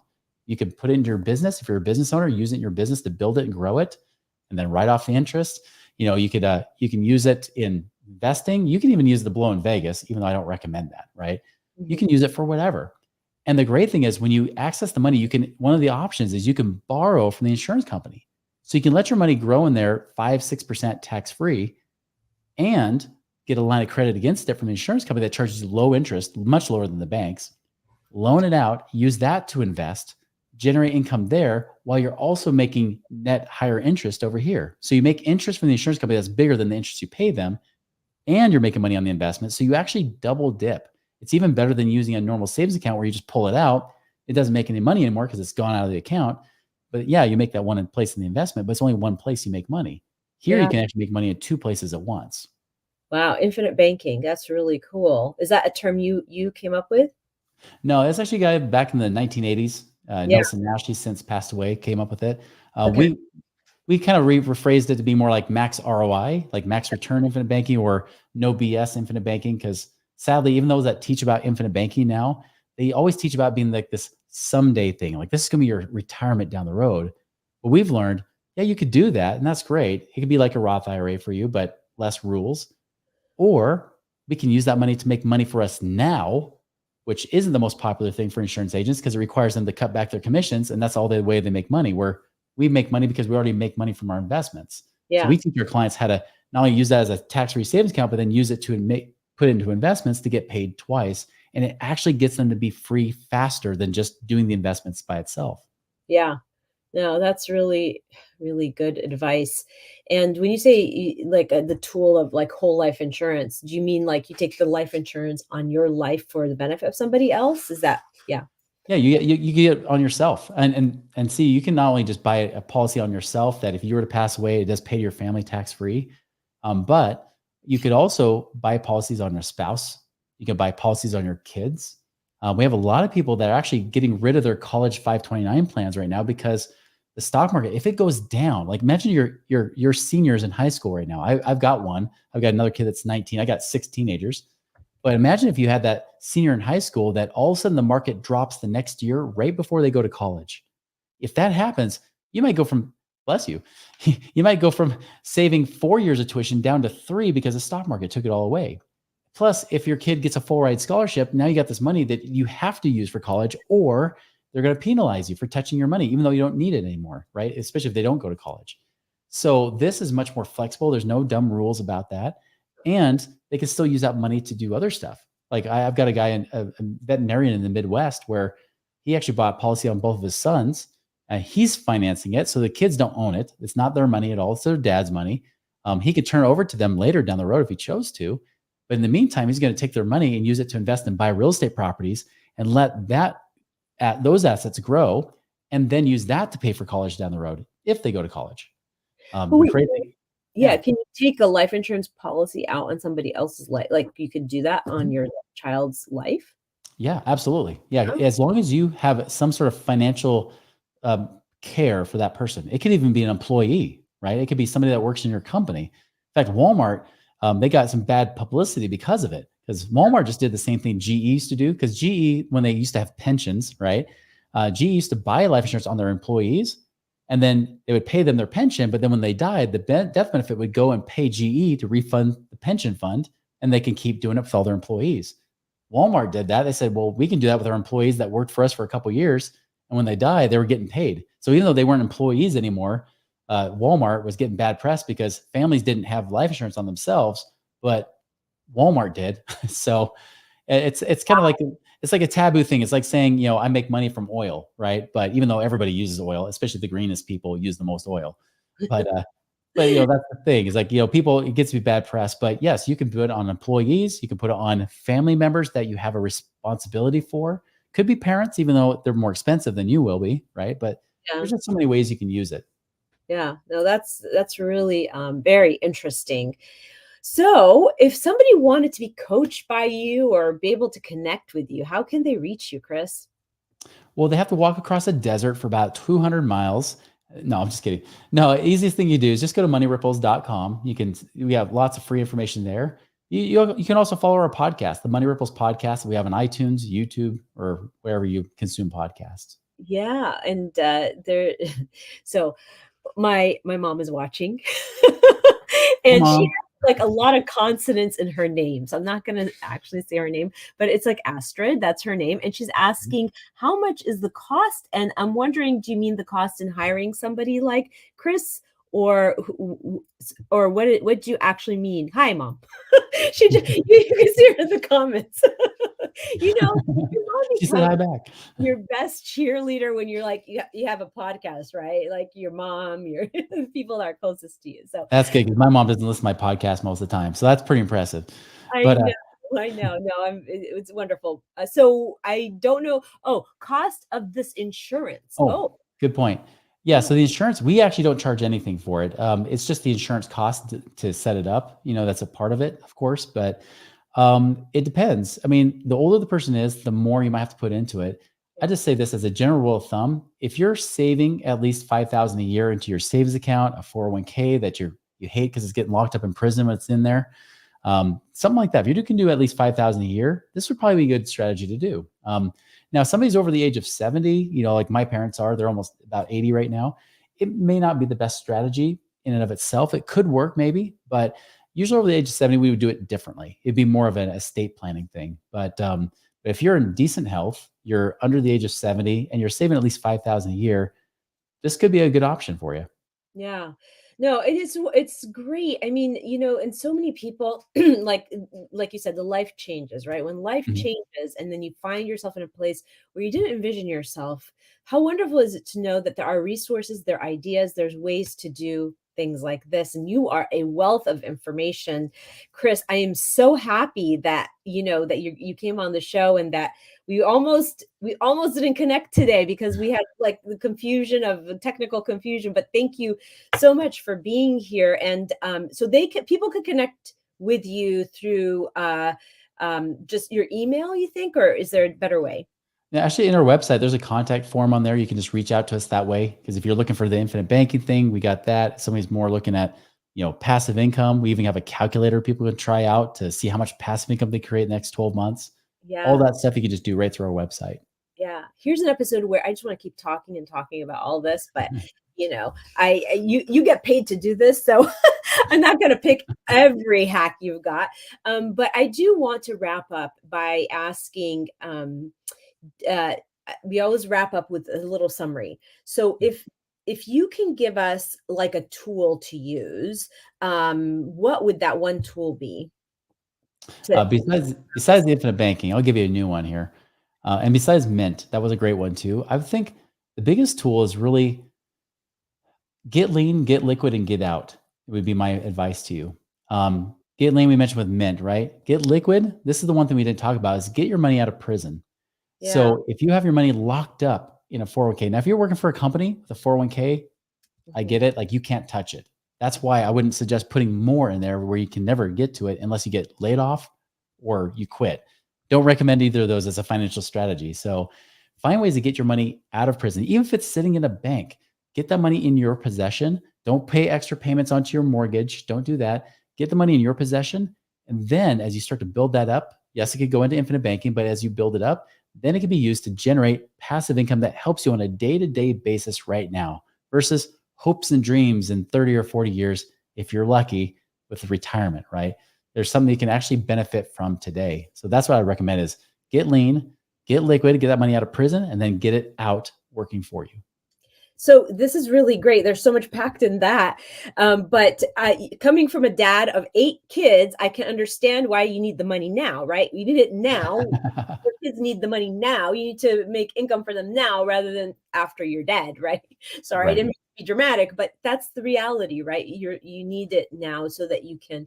[SPEAKER 2] You can put it into your business if you're a business owner, use it in your business to build it and grow it, and then write off the interest. You can use it in investing. You can even use the blow in Vegas, even though I don't recommend that. Right? You
[SPEAKER 1] Mhm.
[SPEAKER 2] can use it for whatever. And the great thing is when you access the money, one of the options is you can borrow from the insurance company. So you can let your money grow in there 5, 6% tax free and get a line of credit against it from the insurance company that charges you low interest, much lower than the banks. Loan it out, use that to invest, generate income there while you're also making net higher interest over here. So you make interest from the insurance company that's bigger than the interest you pay them, and you're making money on the investment. So you actually double dip. It's even better than using a normal savings account where you just pull it out. It doesn't make any money anymore because it's gone out of the account. But yeah, you make that one place in the investment, but it's only one place you make money. Here, you
[SPEAKER 1] Yeah.
[SPEAKER 2] can actually make money in two places at once.
[SPEAKER 1] Wow, infinite banking. That's really cool. Is that a term you came up with?
[SPEAKER 2] No, it's actually a guy back in the 1980s.
[SPEAKER 1] Yeah.
[SPEAKER 2] Nelson Nash, he's since passed away, came up with it.
[SPEAKER 1] Okay.
[SPEAKER 2] We kind of rephrased it to be more like max ROI, like max return infinite banking or no BS infinite banking. Because sadly, even those that teach about infinite banking now, they always teach about being like this someday thing. Like this is going to be your retirement down the road. But we've learned, yeah, you could do that. And that's great. It could be like a Roth IRA for you, but less rules. Or we can use that money to make money for us now, which isn't the most popular thing for insurance agents because it requires them to cut back their commissions. And that's all the way they make money. Where we make money because we already make money from our investments. So
[SPEAKER 1] Yeah.
[SPEAKER 2] we teach our clients how to not only use that as a tax-free savings account, but then use it to put it into investments to get paid twice. And it actually gets them to be free faster than just doing the investments by itself.
[SPEAKER 1] Yeah. No, that's really, really good advice. And when you say like the tool of like whole life insurance, do you mean like you take the life insurance on your life for the benefit of somebody else? Is that, yeah.
[SPEAKER 2] Yeah, you get it on yourself, and see, you can not only just buy a policy on yourself that if you were to pass away, it does pay your family tax free, but you could also buy policies on your spouse. You can buy policies on your kids. We have a lot of people that are actually getting rid of their college 529 plans right now because the stock market, if it goes down, like imagine your seniors in high school right now. I've got one. I've got another kid that's 19. I got 6 teenagers. But imagine if you had that senior in high school that all of a sudden the market drops the next year right before they go to college. If that happens, you might go from, bless you, you might go from saving 4 years of tuition down to 3 because the stock market took it all away. Plus, if your kid gets a full ride scholarship, now you got this money that you have to use for college, or they're going to penalize you for touching your money, even though you don't need it anymore, right? Especially if they don't go to college. So this is much more flexible. There's no dumb rules about that. And they can still use that money to do other stuff. Like I've got a guy a veterinarian in the Midwest where he actually bought a policy on both of his sons. And he's financing it. So the kids don't own it. It's not their money at all. It's their dad's money. He could turn it over to them later down the road if he chose to. But in the meantime, he's going to take their money and use it to invest and buy real estate properties and let those assets grow, and then use that to pay for college down the road if they go to college.
[SPEAKER 1] But
[SPEAKER 2] The
[SPEAKER 1] wait,
[SPEAKER 2] crazy,
[SPEAKER 1] yeah,
[SPEAKER 2] yeah,
[SPEAKER 1] can you take a life insurance policy out on somebody else's life? Like you could do that on
[SPEAKER 2] mhm.
[SPEAKER 1] your child's life?
[SPEAKER 2] Yeah, absolutely. Yeah,
[SPEAKER 1] Yeah.
[SPEAKER 2] as long as you have some sort of financial care for that person. It could even be an employee, right? It could be somebody that works in your company. In fact, Walmart, they got some bad publicity because of it. Because Walmart just did the same thing GE used to do. Because GE, when they used to have pensions, right? GE used to buy life insurance on their employees, and then they would pay them their pension. But then when they died, the death benefit would go and pay GE to refund the pension fund, and they can keep doing it with all their employees. Walmart did that. They said, well, we can do that with our employees that worked for us for a couple of years. And when they died, they were getting paid. So even though they weren't employees anymore, Walmart was getting bad press because families didn't have life insurance on themselves, but Walmart did. So it's kind of like it's like a taboo thing. It's like saying, I make money from oil, right? But even though everybody uses oil, especially the greenest people use the most oil. But that's the thing. Is like, people, it gets to be bad press. But yes, you can put it on employees, you can put it on family members that you have a responsibility for. Could be parents, even though they're more expensive than you will be, right? But
[SPEAKER 1] Yeah.
[SPEAKER 2] there's just so many ways you can use it.
[SPEAKER 1] Yeah. No, that's really very interesting. So, if somebody wanted to be coached by you or be able to connect with you, how can they reach you, Chris?
[SPEAKER 2] Well, they have to walk across a desert for about 200 miles. No, I'm just kidding. No, easiest thing you do is just go to moneyripples.com. We have lots of free information there. You can also follow our podcast, the Money Ripples podcast. We have on iTunes, YouTube, or wherever you consume podcasts.
[SPEAKER 1] Yeah, and there so my mom is watching.
[SPEAKER 2] Hey,
[SPEAKER 1] And she
[SPEAKER 2] mom.
[SPEAKER 1] has, like, a lot of consonants in her name, so I'm not gonna actually say her name, but it's, like, Astrid, that's her name, and she's asking, "How much is the cost?" And I'm wondering, do you mean the cost in hiring somebody like Chris, or or what do you actually mean? Hi, mom. You can see her in the comments. You know, your mom
[SPEAKER 2] She said
[SPEAKER 1] becomes
[SPEAKER 2] hi back.
[SPEAKER 1] your best cheerleader when you're like you have a podcast, right? Like your mom, your the people that are closest to you. So
[SPEAKER 2] That's good because my mom doesn't listen to my podcast most of the time. So that's pretty impressive.
[SPEAKER 1] I
[SPEAKER 2] But
[SPEAKER 1] know, I know. No, it's wonderful. So I don't know. Oh, cost of this insurance.
[SPEAKER 2] oh,
[SPEAKER 1] Oh,
[SPEAKER 2] good point. Yeah,
[SPEAKER 1] oh,
[SPEAKER 2] so the insurance, we actually don't charge anything for it. It's just the insurance cost to set it up. That's a part of it, of course, but it depends. I mean, the older the person is, the more you might have to put into it. I just say this as a general rule of thumb: if you're saving at least 5,000 a year into your savings account, a 401k that you hate because it's getting locked up in prison when it's in there, something like that. If you can do at least 5,000 a year, this would probably be a good strategy to do. Now, somebody's over the age of 70, like my parents are, they're almost about 80 right now. It may not be the best strategy in and of itself. It could work maybe, but usually over the age of 70, we would do it differently. It'd be more of an estate planning thing. But if you're in decent health, you're under the age of 70, and you're saving at least 5,000 a year, this could be a good option for you.
[SPEAKER 1] yeah. No, it's great. I mean, and so many people like you said, the life changes, right? When life
[SPEAKER 2] Mhm.
[SPEAKER 1] changes and then you find yourself in a place where you didn't envision yourself, how wonderful is it to know that there are resources, there are ideas, there's ways to do things like this. And you are a wealth of information. Chris, I am so happy that that you came on the show and that we almost didn't connect today because we had like the confusion of technical confusion, but thank you so much for being here. And so people could connect with you through just your email, you think, or is there a better way?
[SPEAKER 2] Yeah, actually, in our website, there's a contact form on there. You can just reach out to us that way. Because if you're looking for the infinite banking thing, we got that. Somebody's more looking at, passive income. We even have a calculator people can try out to see how much passive income they create in the next 12 months. All
[SPEAKER 1] Yeah.
[SPEAKER 2] that stuff you can just do right through our website.
[SPEAKER 1] Yeah. Here's an episode where I just want to keep talking and talking about all this, but you get paid to do this, so I'm not going to pick every hack you've got. But I do want to wrap up by asking uh, we always wrap up with a little summary. So if you can give us like a tool to use, what would that one tool be to
[SPEAKER 2] Besides the infinite banking, I'll give you a new one here. And besides Mint, that was a great one too. I think the biggest tool is really get lean, get liquid, and get out. It would be my advice to you. Get lean, we mentioned with Mint, right? Get liquid. This is the one thing we didn't talk about is get your money out of prison.
[SPEAKER 1] yeah.
[SPEAKER 2] So if you have your money locked up in a 401k, now if you're working for a company with a 401k, I
[SPEAKER 1] Mhm.
[SPEAKER 2] get it. Like you can't touch it. That's why I wouldn't suggest putting more in there where you can never get to it unless you get laid off or you quit. Don't recommend either of those as a financial strategy. So find ways to get your money out of prison, even if it's sitting in a bank. Get that money in your possession. Don't pay extra payments onto your mortgage. Don't do that. Get the money in your possession. And then as you start to build that up, yes, it could go into infinite banking, but as you build it up, then it can be used to generate passive income that helps you on a day to day basis right now versus hopes and dreams in 30 or 40 years, if you're lucky with retirement, right? There's something you can actually benefit from today. So that's what I recommend is get lean, get liquid, get that money out of prison, and then get it out working for you.
[SPEAKER 1] So this is really great. There's so much packed in that. But coming from a dad of 8 kids, I can understand why you need the money now, right? You need it now. Your kids need the money now. You need to make income for them now rather than after you're dead, right? Sorry, I
[SPEAKER 2] Right.
[SPEAKER 1] didn't mean to be dramatic, but that's the reality, right? You need it now so that you can,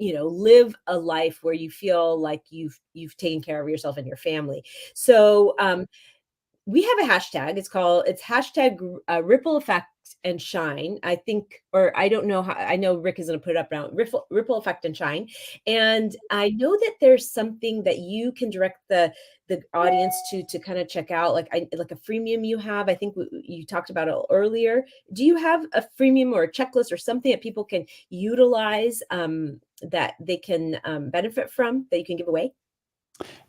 [SPEAKER 1] live a life where you feel like you've taken care of yourself and your family. So, we have a hashtag. It's hashtag ripple effect and shine. I think, or I don't know how. I know Rick is going to put it up now. Ripple effect and shine. And I know that there's something that you can direct the audience to kind of check out, like a freemium you have. I think you talked about it earlier. Do you have a freemium or a checklist or something that people can utilize, that they can benefit from that you can give away?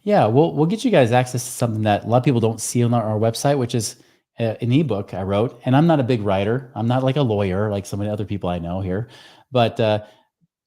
[SPEAKER 2] Yeah, we'll get you guys access to something that a lot of people don't see on our website, which is an ebook I wrote. And I'm not a big writer. I'm not like a lawyer like some of the other people I know here, but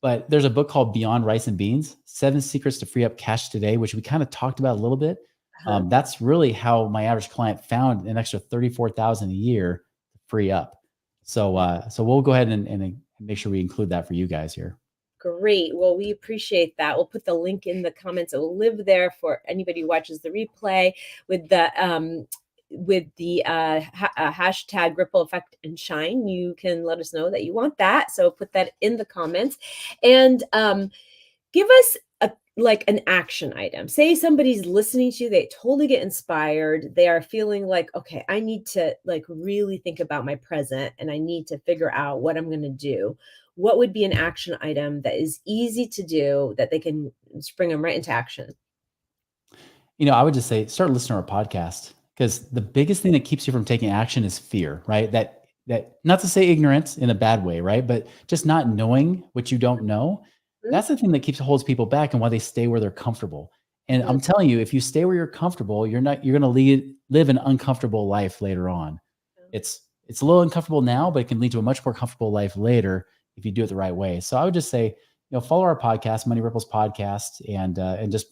[SPEAKER 2] but there's a book called Beyond Rice and Beans: 7 Secrets to Free Up Cash Today, which we kind of talked about a little bit.
[SPEAKER 1] Uh-huh.
[SPEAKER 2] That's really how my average client found an extra 34,000 a year to free up. So we'll go ahead and make sure we include that for you guys here.
[SPEAKER 1] Great. Well, we appreciate that. We'll put the link in the comments. It will live there for anybody who watches the replay with the hashtag ripple effect and shine. You can let us know that you want that. So put that in the comments and give us like an action item. Say somebody's listening to you, they totally get inspired. They are feeling like, okay, I need to like really think about my present and I need to figure out what I'm going to do. What would be an action item that is easy to do that they can spring them right into action?
[SPEAKER 2] I would just say start listening to our podcast because the biggest thing that keeps you from taking action is fear, right? That not to say ignorance in a bad way, right? But just not knowing what you don't know.
[SPEAKER 1] Mhm,
[SPEAKER 2] That's the thing that holds people back and why they stay where they're comfortable. And
[SPEAKER 1] mhm.
[SPEAKER 2] I'm telling you, if you stay where you're comfortable, you're going to live an uncomfortable life later on. It's a little uncomfortable now, but it can lead to a much more comfortable life later if you do it the right way. So I would just say, follow our podcast, Money Ripples podcast, and just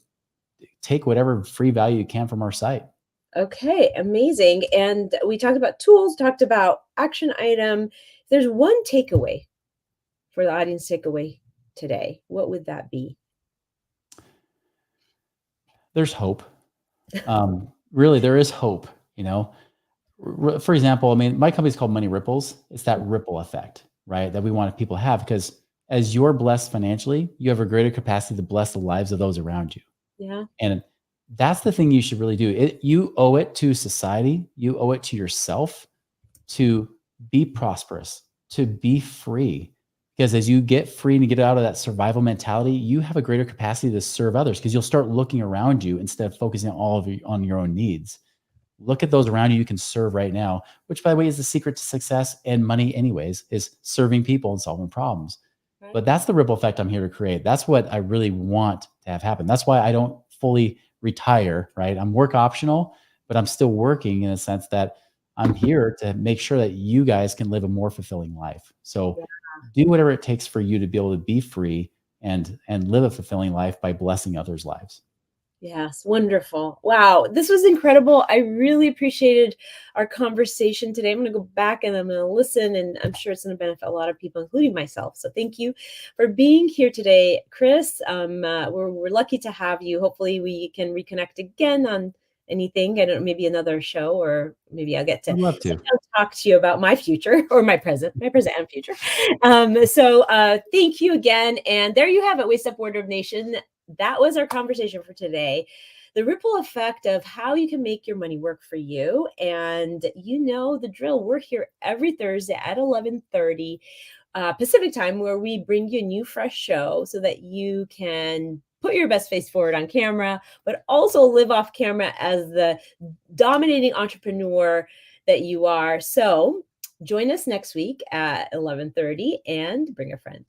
[SPEAKER 2] take whatever free value you can from our site.
[SPEAKER 1] Okay, amazing. And we talked about tools, talked about action item, there's one takeaway for the audience takeaway today, what would that be?
[SPEAKER 2] There's hope. Really, there is hope, you know? For example, I mean, my company's called Money Ripples. It's that ripple effect, right? That we want people to have because as you're blessed financially, you have a greater capacity to bless the lives of those around you.
[SPEAKER 1] Yeah.
[SPEAKER 2] And that's the thing you should really do. You owe it to society, you owe it to yourself to be prosperous, to be free. Because as you get free and you get out of that survival mentality, you have a greater capacity to serve others because you'll start looking around you instead of focusing on your own needs. Look at those around you you can serve right now, which by the way is the secret to success and money anyways, is serving people and solving problems.
[SPEAKER 1] Right.
[SPEAKER 2] But that's the ripple effect I'm here to create. That's what I really want to have happen. That's why I don't fully retire, right? I'm work optional, but I'm still working in a sense that I'm here to make sure that you guys can live a more fulfilling life. So
[SPEAKER 1] Yeah.
[SPEAKER 2] do whatever it takes for you to be able to be free and live a fulfilling life by blessing others' lives.
[SPEAKER 1] Yes, wonderful. Wow, this was incredible. I really appreciated our conversation today. I'm going to go back and I'm going to listen, and I'm sure it's going to benefit a lot of people, including myself. So thank you for being here today, Chris. We're lucky to have you. Hopefully, we can reconnect again on anything. I don't know, maybe another show, or maybe I'll get to
[SPEAKER 2] I'd love
[SPEAKER 1] sit
[SPEAKER 2] to.
[SPEAKER 1] down and talk to you about my future or my present and future. Thank you again. And there you have it, Waist Up Wardrobe Nation. That was our conversation for today. The ripple effect of how you can make your money work for you. And you know the drill. We're here every Thursday at 11:30 Pacific time, where we bring you a new fresh show so that you can put your best face forward on camera, but also live off camera as the dominating entrepreneur that you are. So join us next week at 11:30 and bring a friend.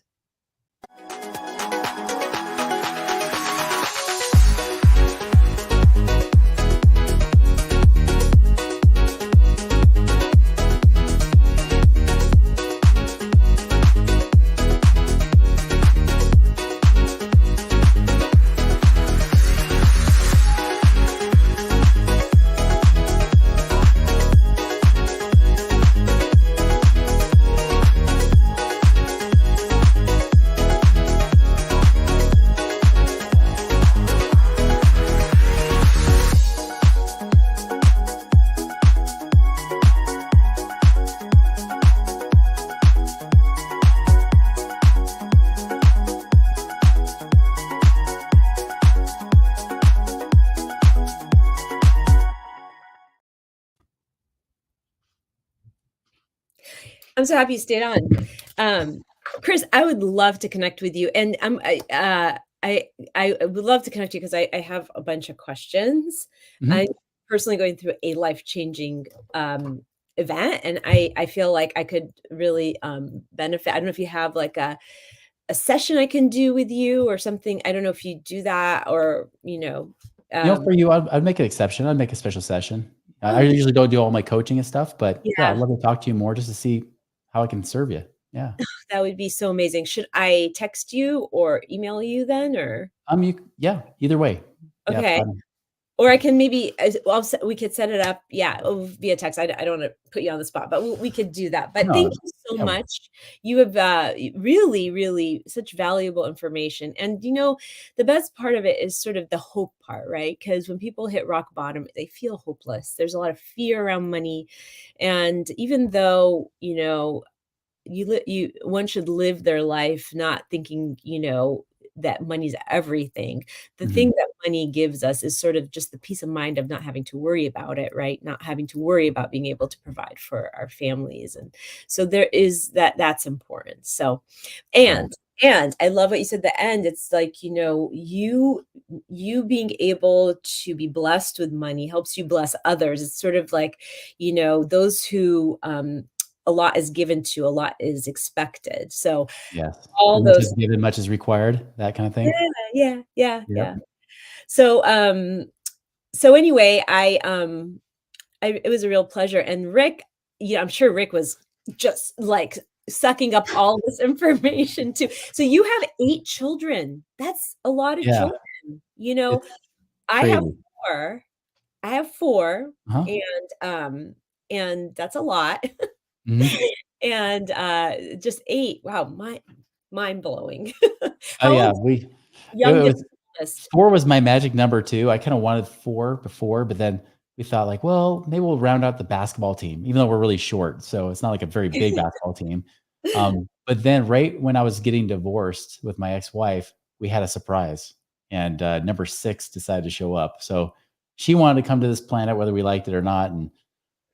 [SPEAKER 1] I'm so happy you stayed on. Chris, I would love to connect with you, and I would love to connect you because I have a bunch of questions. I'm
[SPEAKER 2] Mhm.
[SPEAKER 1] personally going through a life-changing event, and I feel like I could really benefit. I don't know if you have like a session I can do with you or something. I don't know if you do that, or
[SPEAKER 2] For you, I'd make an exception. I'd make a special session. I
[SPEAKER 1] oh
[SPEAKER 2] usually don't do all my coaching and stuff, but yeah, I'd
[SPEAKER 1] yeah,
[SPEAKER 2] love to talk to you more just to see how I can serve you. Yeah.
[SPEAKER 1] that would be so amazing. Should I text you or email you then, or
[SPEAKER 2] Yeah, either way. Yeah,
[SPEAKER 1] okay? Or I can maybe, we could set it up, yeah, via text. I don't wanna put you on the spot, but we could do that. But
[SPEAKER 2] no,
[SPEAKER 1] thank you so
[SPEAKER 2] yeah,
[SPEAKER 1] much. You have, really, really such valuable information. And, the best part of it is sort of the hope part, right? Because when people hit rock bottom, they feel hopeless. There's a lot of fear around money. And even though, one should live their life not thinking, that money's everything. The thing
[SPEAKER 2] mhm,
[SPEAKER 1] that money gives us is sort of just the peace of mind of not having to worry about it, right? Not having to worry about being able to provide for our families. And so there is that's important. So,
[SPEAKER 2] yeah,
[SPEAKER 1] and and I love what you said at the end. It's like, you being able to be blessed with money helps you bless others. It's sort of like, those who a lot is given to, a lot is expected. So
[SPEAKER 2] yes.
[SPEAKER 1] all
[SPEAKER 2] And much
[SPEAKER 1] those
[SPEAKER 2] is given, much is required, that kind of
[SPEAKER 1] yeah,
[SPEAKER 2] thing.
[SPEAKER 1] yeah, yeah,
[SPEAKER 2] Yep.
[SPEAKER 1] yeah. So, so anyway, it was a real pleasure. And Rick, I'm sure Rick was just like sucking up all this information too. So you have 8 children. That's a lot of
[SPEAKER 2] Yeah,
[SPEAKER 1] children. You know,
[SPEAKER 2] it's
[SPEAKER 1] I have
[SPEAKER 2] crazy.
[SPEAKER 1] 4. I have 4,
[SPEAKER 2] Uh-huh.
[SPEAKER 1] and, and that's a lot.
[SPEAKER 2] Mhm.
[SPEAKER 1] and just 8. Wow, mind blowing.
[SPEAKER 2] Oh,
[SPEAKER 1] How
[SPEAKER 2] yeah,
[SPEAKER 1] old's
[SPEAKER 2] it
[SPEAKER 1] youngest
[SPEAKER 2] was
[SPEAKER 1] oldest?
[SPEAKER 2] 4 was my magic number too. I kinda wanted 4 before, but then we thought like, "Well, maybe we'll round out the basketball team," even though we're really short, so it's not like a very big basketball team. But then right when I was getting divorced with my ex-wife, we had a surprise, and, number 6 decided to show up. So she wanted to come to this planet whether we liked it or not, and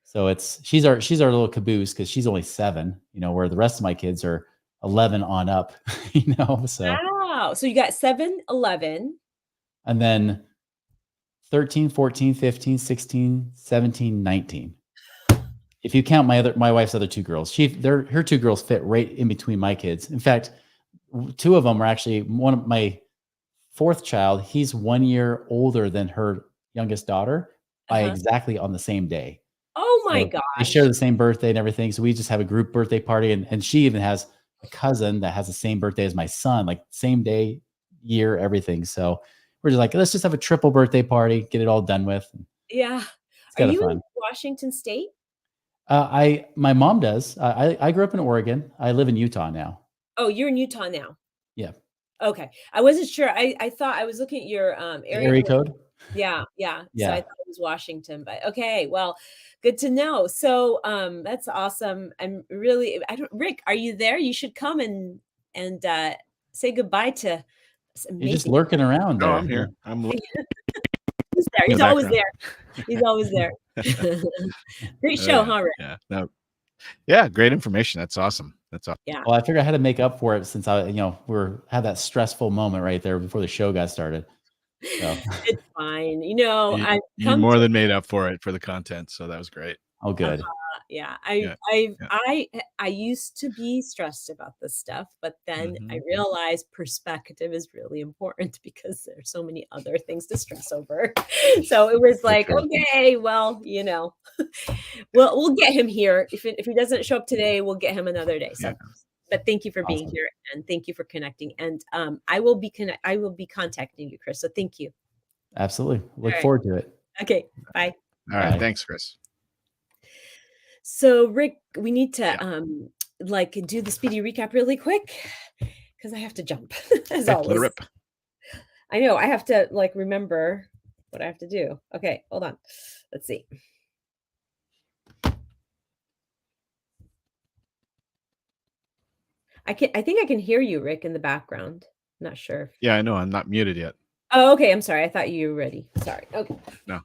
[SPEAKER 2] so she's our little caboose because she's only 7, where the rest of my kids are 11 on up, so
[SPEAKER 1] Wow. So you got 7, 11.
[SPEAKER 2] and then 13, 14, 15, 16, 17, 19. If you count my wife's other 2 girls, her 2 girls fit right in between my kids. In fact, 2 of them are actually one of my 4th child, he's 1 year older than her youngest daughter by
[SPEAKER 1] Uh-huh.
[SPEAKER 2] exactly on the same day.
[SPEAKER 1] Oh my
[SPEAKER 2] So they share
[SPEAKER 1] gosh.
[SPEAKER 2] the same birthday and everything. So we just have a group birthday party, and she even has a cousin that has the same birthday as my son, like same day, year, everything. So we're just like, let's just have a triple birthday party, get it all done with.
[SPEAKER 1] Yeah.
[SPEAKER 2] It's
[SPEAKER 1] Are
[SPEAKER 2] kind of
[SPEAKER 1] you in
[SPEAKER 2] fun.
[SPEAKER 1] Washington State?
[SPEAKER 2] My mom does. I grew up in Oregon. I live in Utah now.
[SPEAKER 1] Oh, you're in Utah now.
[SPEAKER 2] Yeah.
[SPEAKER 1] Okay. I wasn't sure. I thought I was looking at your,
[SPEAKER 2] The
[SPEAKER 1] area
[SPEAKER 2] area
[SPEAKER 1] code.
[SPEAKER 2] code.
[SPEAKER 1] Yeah, yeah. So I
[SPEAKER 2] Yeah.
[SPEAKER 1] thought it was Washington, but okay, well, good to know. So, that's awesome. I'm really I don't Rick, are you there? You should come and say goodbye to this
[SPEAKER 2] You're just
[SPEAKER 1] amazing.
[SPEAKER 2] lurking around
[SPEAKER 3] Oh,
[SPEAKER 2] there.
[SPEAKER 3] I'm
[SPEAKER 2] Yeah.
[SPEAKER 3] here. I'm looking
[SPEAKER 1] He's there.
[SPEAKER 3] in
[SPEAKER 1] He's
[SPEAKER 3] the
[SPEAKER 1] always
[SPEAKER 3] background.
[SPEAKER 1] there. He's always there. Great
[SPEAKER 3] Oh,
[SPEAKER 1] show,
[SPEAKER 3] yeah,
[SPEAKER 1] huh, Rick?
[SPEAKER 3] yeah. No, yeah, great information. That's awesome. That's awesome.
[SPEAKER 1] Yeah.
[SPEAKER 2] Well, I figured I had to make up for it since had that stressful moment right there before the show got started. So,
[SPEAKER 1] It's fine.
[SPEAKER 3] You
[SPEAKER 1] I've
[SPEAKER 3] you
[SPEAKER 1] come
[SPEAKER 3] more
[SPEAKER 1] to
[SPEAKER 3] than made up for it for the content, so that was great.
[SPEAKER 2] oh, good.
[SPEAKER 1] yeah,
[SPEAKER 3] Yeah, yeah.
[SPEAKER 1] I used to be stressed about this stuff, but then I
[SPEAKER 3] Mhm.
[SPEAKER 1] realized perspective is really important because there's so many other things to stress over. So it was
[SPEAKER 3] So
[SPEAKER 1] like,
[SPEAKER 3] true.
[SPEAKER 1] okay, well, we'll get him here. If he doesn't show up today, we'll get him another day.
[SPEAKER 3] Yeah.
[SPEAKER 1] So, but thank you for being
[SPEAKER 2] Awesome.
[SPEAKER 1] here and thank you for connecting. And I will be contacting you, Chris. So thank you.
[SPEAKER 2] Absolutely. Look
[SPEAKER 1] All right.
[SPEAKER 2] forward to it.
[SPEAKER 1] Okay. Bye.
[SPEAKER 3] All right.
[SPEAKER 2] Bye.
[SPEAKER 3] Thanks, Chris.
[SPEAKER 1] So, Rick, we need to
[SPEAKER 3] Yeah.
[SPEAKER 1] do the speedy recap really quick because I have to jump as
[SPEAKER 3] Okay, let it
[SPEAKER 1] always.
[SPEAKER 3] rip.
[SPEAKER 1] I know I have to remember what I have to do. Okay, hold on. Let's see. I think I can hear you, Rick, in the background. Not sure.
[SPEAKER 3] Yeah, I know. I'm not muted yet.
[SPEAKER 1] Oh, okay. I'm sorry. I thought you were ready. Sorry. Okay.
[SPEAKER 3] No.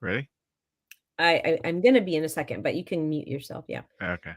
[SPEAKER 3] Ready?
[SPEAKER 1] I'm gonna be in a second, but you can mute yourself. Yeah.
[SPEAKER 3] Okay.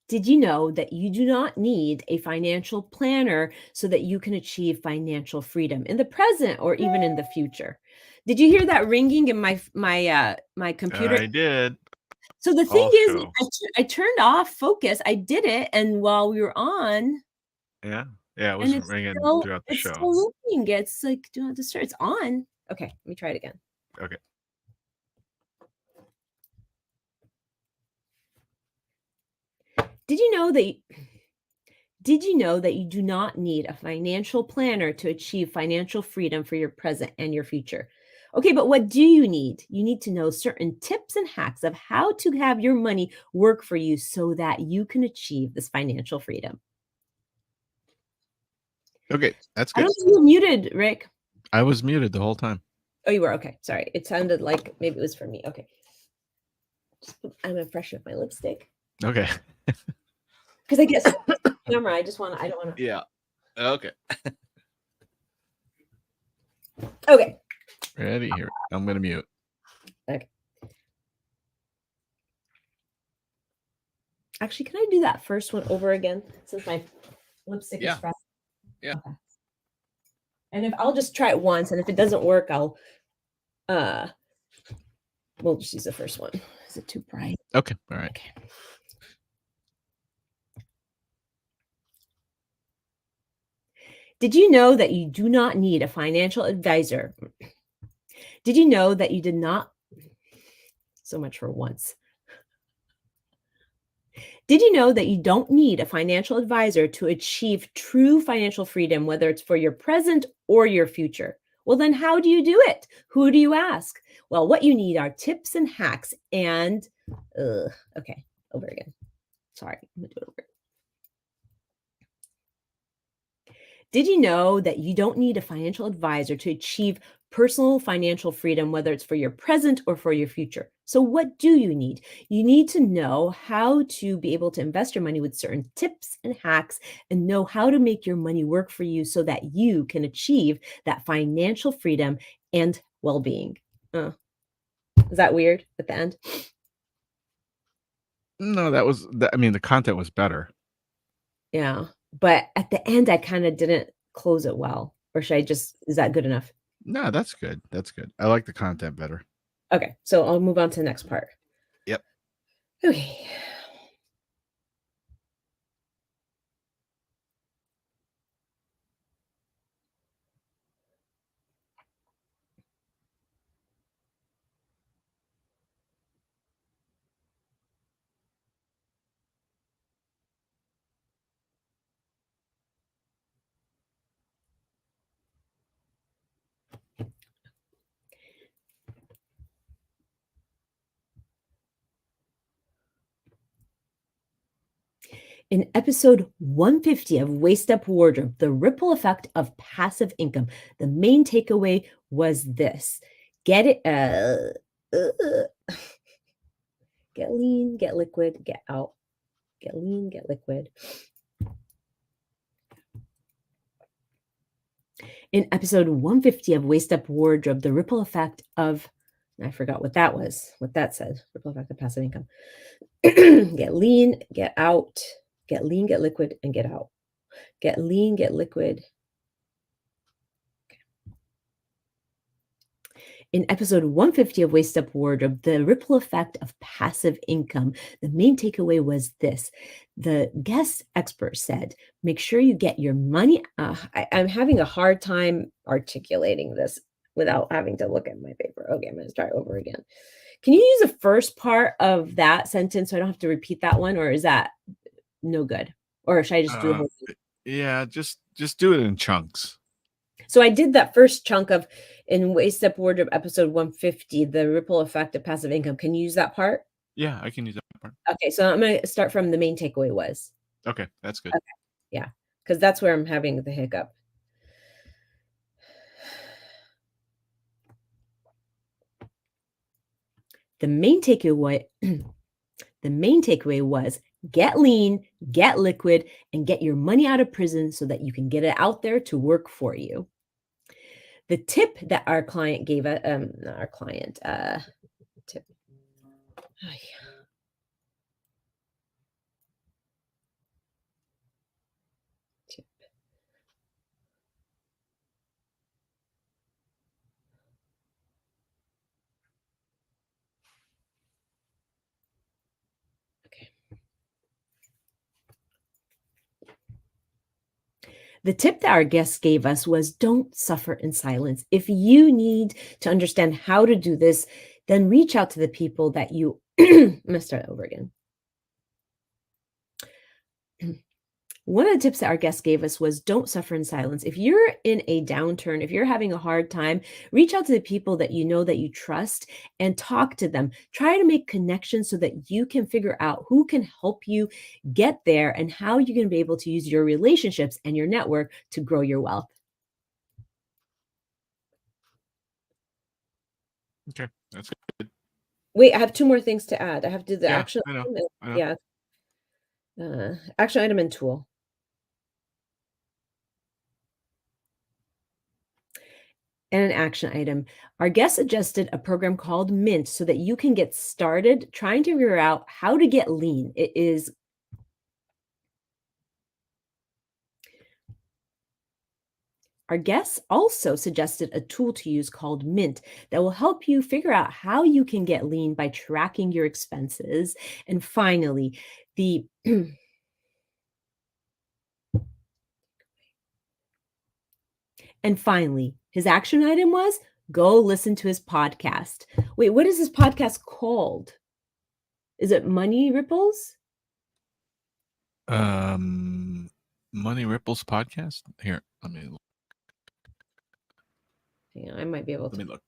[SPEAKER 1] Did you know that you do not need a financial planner so that you can achieve financial freedom in the present or even in the future? Did you hear that ringing in my computer?
[SPEAKER 3] I did.
[SPEAKER 1] So the thing
[SPEAKER 3] All
[SPEAKER 1] is,
[SPEAKER 3] show.
[SPEAKER 1] I turned off focus. I did it, and while we were on,
[SPEAKER 3] Yeah. Yeah, it
[SPEAKER 1] and
[SPEAKER 3] was
[SPEAKER 1] it's
[SPEAKER 3] ringing
[SPEAKER 1] still
[SPEAKER 3] throughout the
[SPEAKER 1] it's
[SPEAKER 3] show.
[SPEAKER 1] still ringing. It's like, do not disturb. It's on. Okay, let me try it again.
[SPEAKER 3] Okay.
[SPEAKER 1] Did you know that Did you know that you do not need a financial planner to achieve financial freedom for your present and your future? Okay, but what do you need? You need to know certain tips and hacks of how to have your money work for you so that you can achieve this financial freedom.
[SPEAKER 3] Okay, that's
[SPEAKER 1] I
[SPEAKER 3] good.
[SPEAKER 1] don't think you're muted, Rick.
[SPEAKER 3] I was muted the whole time.
[SPEAKER 1] Oh, you were okay. Sorry. It sounded like maybe it was for me. Okay. I'm gonna freshen up my lipstick
[SPEAKER 3] Okay.
[SPEAKER 1] because I get so camera. I don't want to.
[SPEAKER 3] Yeah. Okay.
[SPEAKER 1] Okay.
[SPEAKER 3] Ready? Here. I'm going to mute.
[SPEAKER 1] Okay. Actually, can I do that first one over again since my lipstick is
[SPEAKER 3] Yeah.
[SPEAKER 1] fresh?
[SPEAKER 3] Yeah.
[SPEAKER 1] Okay. And if I'll just try it once, and if it doesn't work, we'll just use the first one. Is it too bright?
[SPEAKER 3] Okay. All right.
[SPEAKER 1] Okay. Did you know that you do not need a financial advisor? Did you know that you did not? So much for once. Did you know that you don't need a financial advisor to achieve true financial freedom, whether it's for your present or your future? Well, then how do you do it? Who do you ask? Well, what you need are tips and hacks and, okay, over again. Sorry, I'm gonna do it over. Did you know that you don't need a financial advisor to achieve personal financial freedom, whether it's for your present or for your future? So, what do you need? You need to know how to be able to invest your money with certain tips and hacks and know how to make your money work for you so that you can achieve that financial freedom and well being. Is that weird at the end?
[SPEAKER 3] No, that was I mean, the content was better.
[SPEAKER 1] Yeah. But at the end, I kind of didn't close it well. Or should I just, is that good enough?
[SPEAKER 3] No, that's good. That's good. I like the content better.
[SPEAKER 1] Okay. So I'll move on to the next part.
[SPEAKER 3] Yep.
[SPEAKER 1] Okay. In episode 150 of Waist Up Wardrobe, the ripple effect of passive income, the main takeaway was this: get it, get lean, get liquid, get out. Get lean, get liquid. In episode 150 of Waist Up Wardrobe, the ripple effect of, I forgot what that was, what that said, ripple effect of passive income. Get lean, get out. Get lean, get liquid, and get out. Get lean, get liquid. In episode 150 of Waist Up Wardrobe, the ripple effect of passive income, the main takeaway was this. The guest expert said, make sure you get your money. I'm having a hard time articulating this without having to look at my paper. Okay, I'm going to start over again. Can you use the first part of that sentence so I don't have to repeat that one? Or is that no good? Or should I just do the whole thing?
[SPEAKER 3] Yeah, just do it in chunks.
[SPEAKER 1] So I did that first chunk of in Waist Up Wardrobe episode 150, the ripple effect of passive income. Can you use that part?
[SPEAKER 3] Yeah, I can use that part.
[SPEAKER 1] Okay, so I'm going to start from the main takeaway was.
[SPEAKER 3] Okay, that's good.
[SPEAKER 1] Okay, yeah, because that's where I'm having the hiccup. The main takeaway, the main takeaway was get lean, get liquid, and get your money out of prison so that you can get it out there to work for you. The tip that our client gave us, not our client, tip. Oh, yeah. Tip. Okay. The tip that our guest gave us was don't suffer in silence. If you need to understand how to do this, then reach out to the people that you. I'm going to start over again. One of the tips that our guest gave us was don't suffer in silence. If you're in a downturn, if you're having a hard time, reach out to the people that you know that you trust and talk to them. Try to make connections so that you can figure out who can help you get there and how you're going to be able to use your relationships and your network to grow your wealth.
[SPEAKER 3] Okay, that's good.
[SPEAKER 1] Wait, I have two more things to add. I have to do the
[SPEAKER 3] Yeah,
[SPEAKER 1] action
[SPEAKER 3] I know.
[SPEAKER 1] item.
[SPEAKER 3] I know.
[SPEAKER 1] Yeah. Action item and tool. And an action item. Our guest suggested a program called Mint so that you can get started trying to figure out how to get lean. It is Our guests also suggested a tool to use called Mint that will help you figure out how you can get lean by tracking your expenses. And finally, the And finally, his action item was go listen to his podcast. Wait, what is his podcast called? Is it Money Ripples?
[SPEAKER 3] Money Ripples podcast. Here, let me look.
[SPEAKER 1] Hang on, I might be able to.
[SPEAKER 3] Let me look.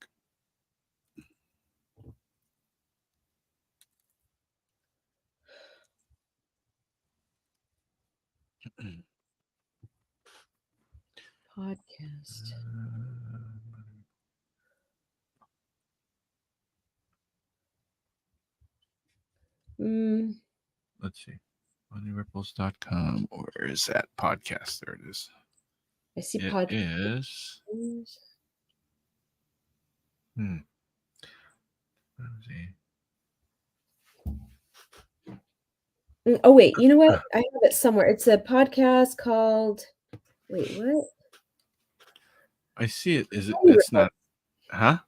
[SPEAKER 1] Podcast.
[SPEAKER 3] Let's see. Moneyripples.com, or is that podcast? There it is.
[SPEAKER 1] I see
[SPEAKER 3] It
[SPEAKER 1] podcast.
[SPEAKER 3] is. Let's see.
[SPEAKER 1] Oh, wait, you know what? I have it somewhere. It's a podcast called, wait, what?
[SPEAKER 3] I see it. Is it?
[SPEAKER 1] Money
[SPEAKER 3] It's
[SPEAKER 1] Ripples.
[SPEAKER 3] not. Huh?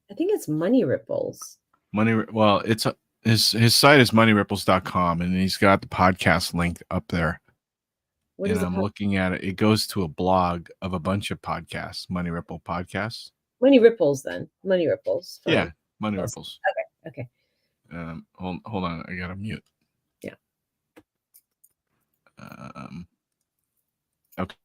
[SPEAKER 1] I think it's Money Ripples.
[SPEAKER 3] Well, it's his site is moneyripples.com, and he's got the podcast link up there.
[SPEAKER 1] What
[SPEAKER 3] and
[SPEAKER 1] is
[SPEAKER 3] I'm looking at it. It goes to a blog of a bunch of podcasts, Money Ripple podcasts.
[SPEAKER 1] Money Ripples, then. Money Ripples. Fine.
[SPEAKER 3] Yeah, Money Ripples.
[SPEAKER 1] Okay.
[SPEAKER 3] Hold on. I gotta mute.
[SPEAKER 1] Yeah.
[SPEAKER 3] Okay.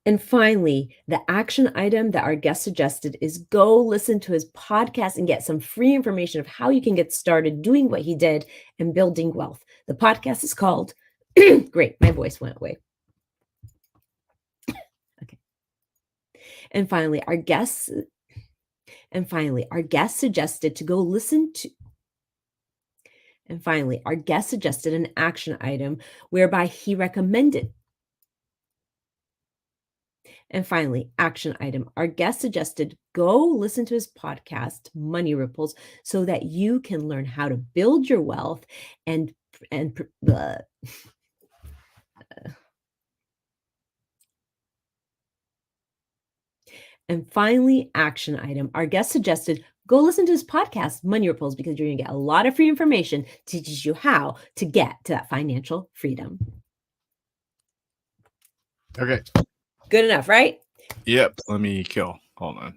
[SPEAKER 1] And finally, the action item that our guest suggested is go listen to his podcast and get some free information of how you can get started doing what he did and building wealth. The podcast is called, great, my voice went away. Okay. And finally, our guest suggested to go listen to, and finally, our guest suggested an action item whereby he recommended. And finally, action item. Our guest suggested go listen to his podcast, Money Ripples, so that you can learn how to build your wealth and finally, action item. Our guest suggested go listen to his podcast, Money Ripples, because you're going to get a lot of free information to teach you how to get to that financial freedom.
[SPEAKER 3] Okay.
[SPEAKER 1] Good enough, right?
[SPEAKER 3] Yep. Let me kill. Hold on.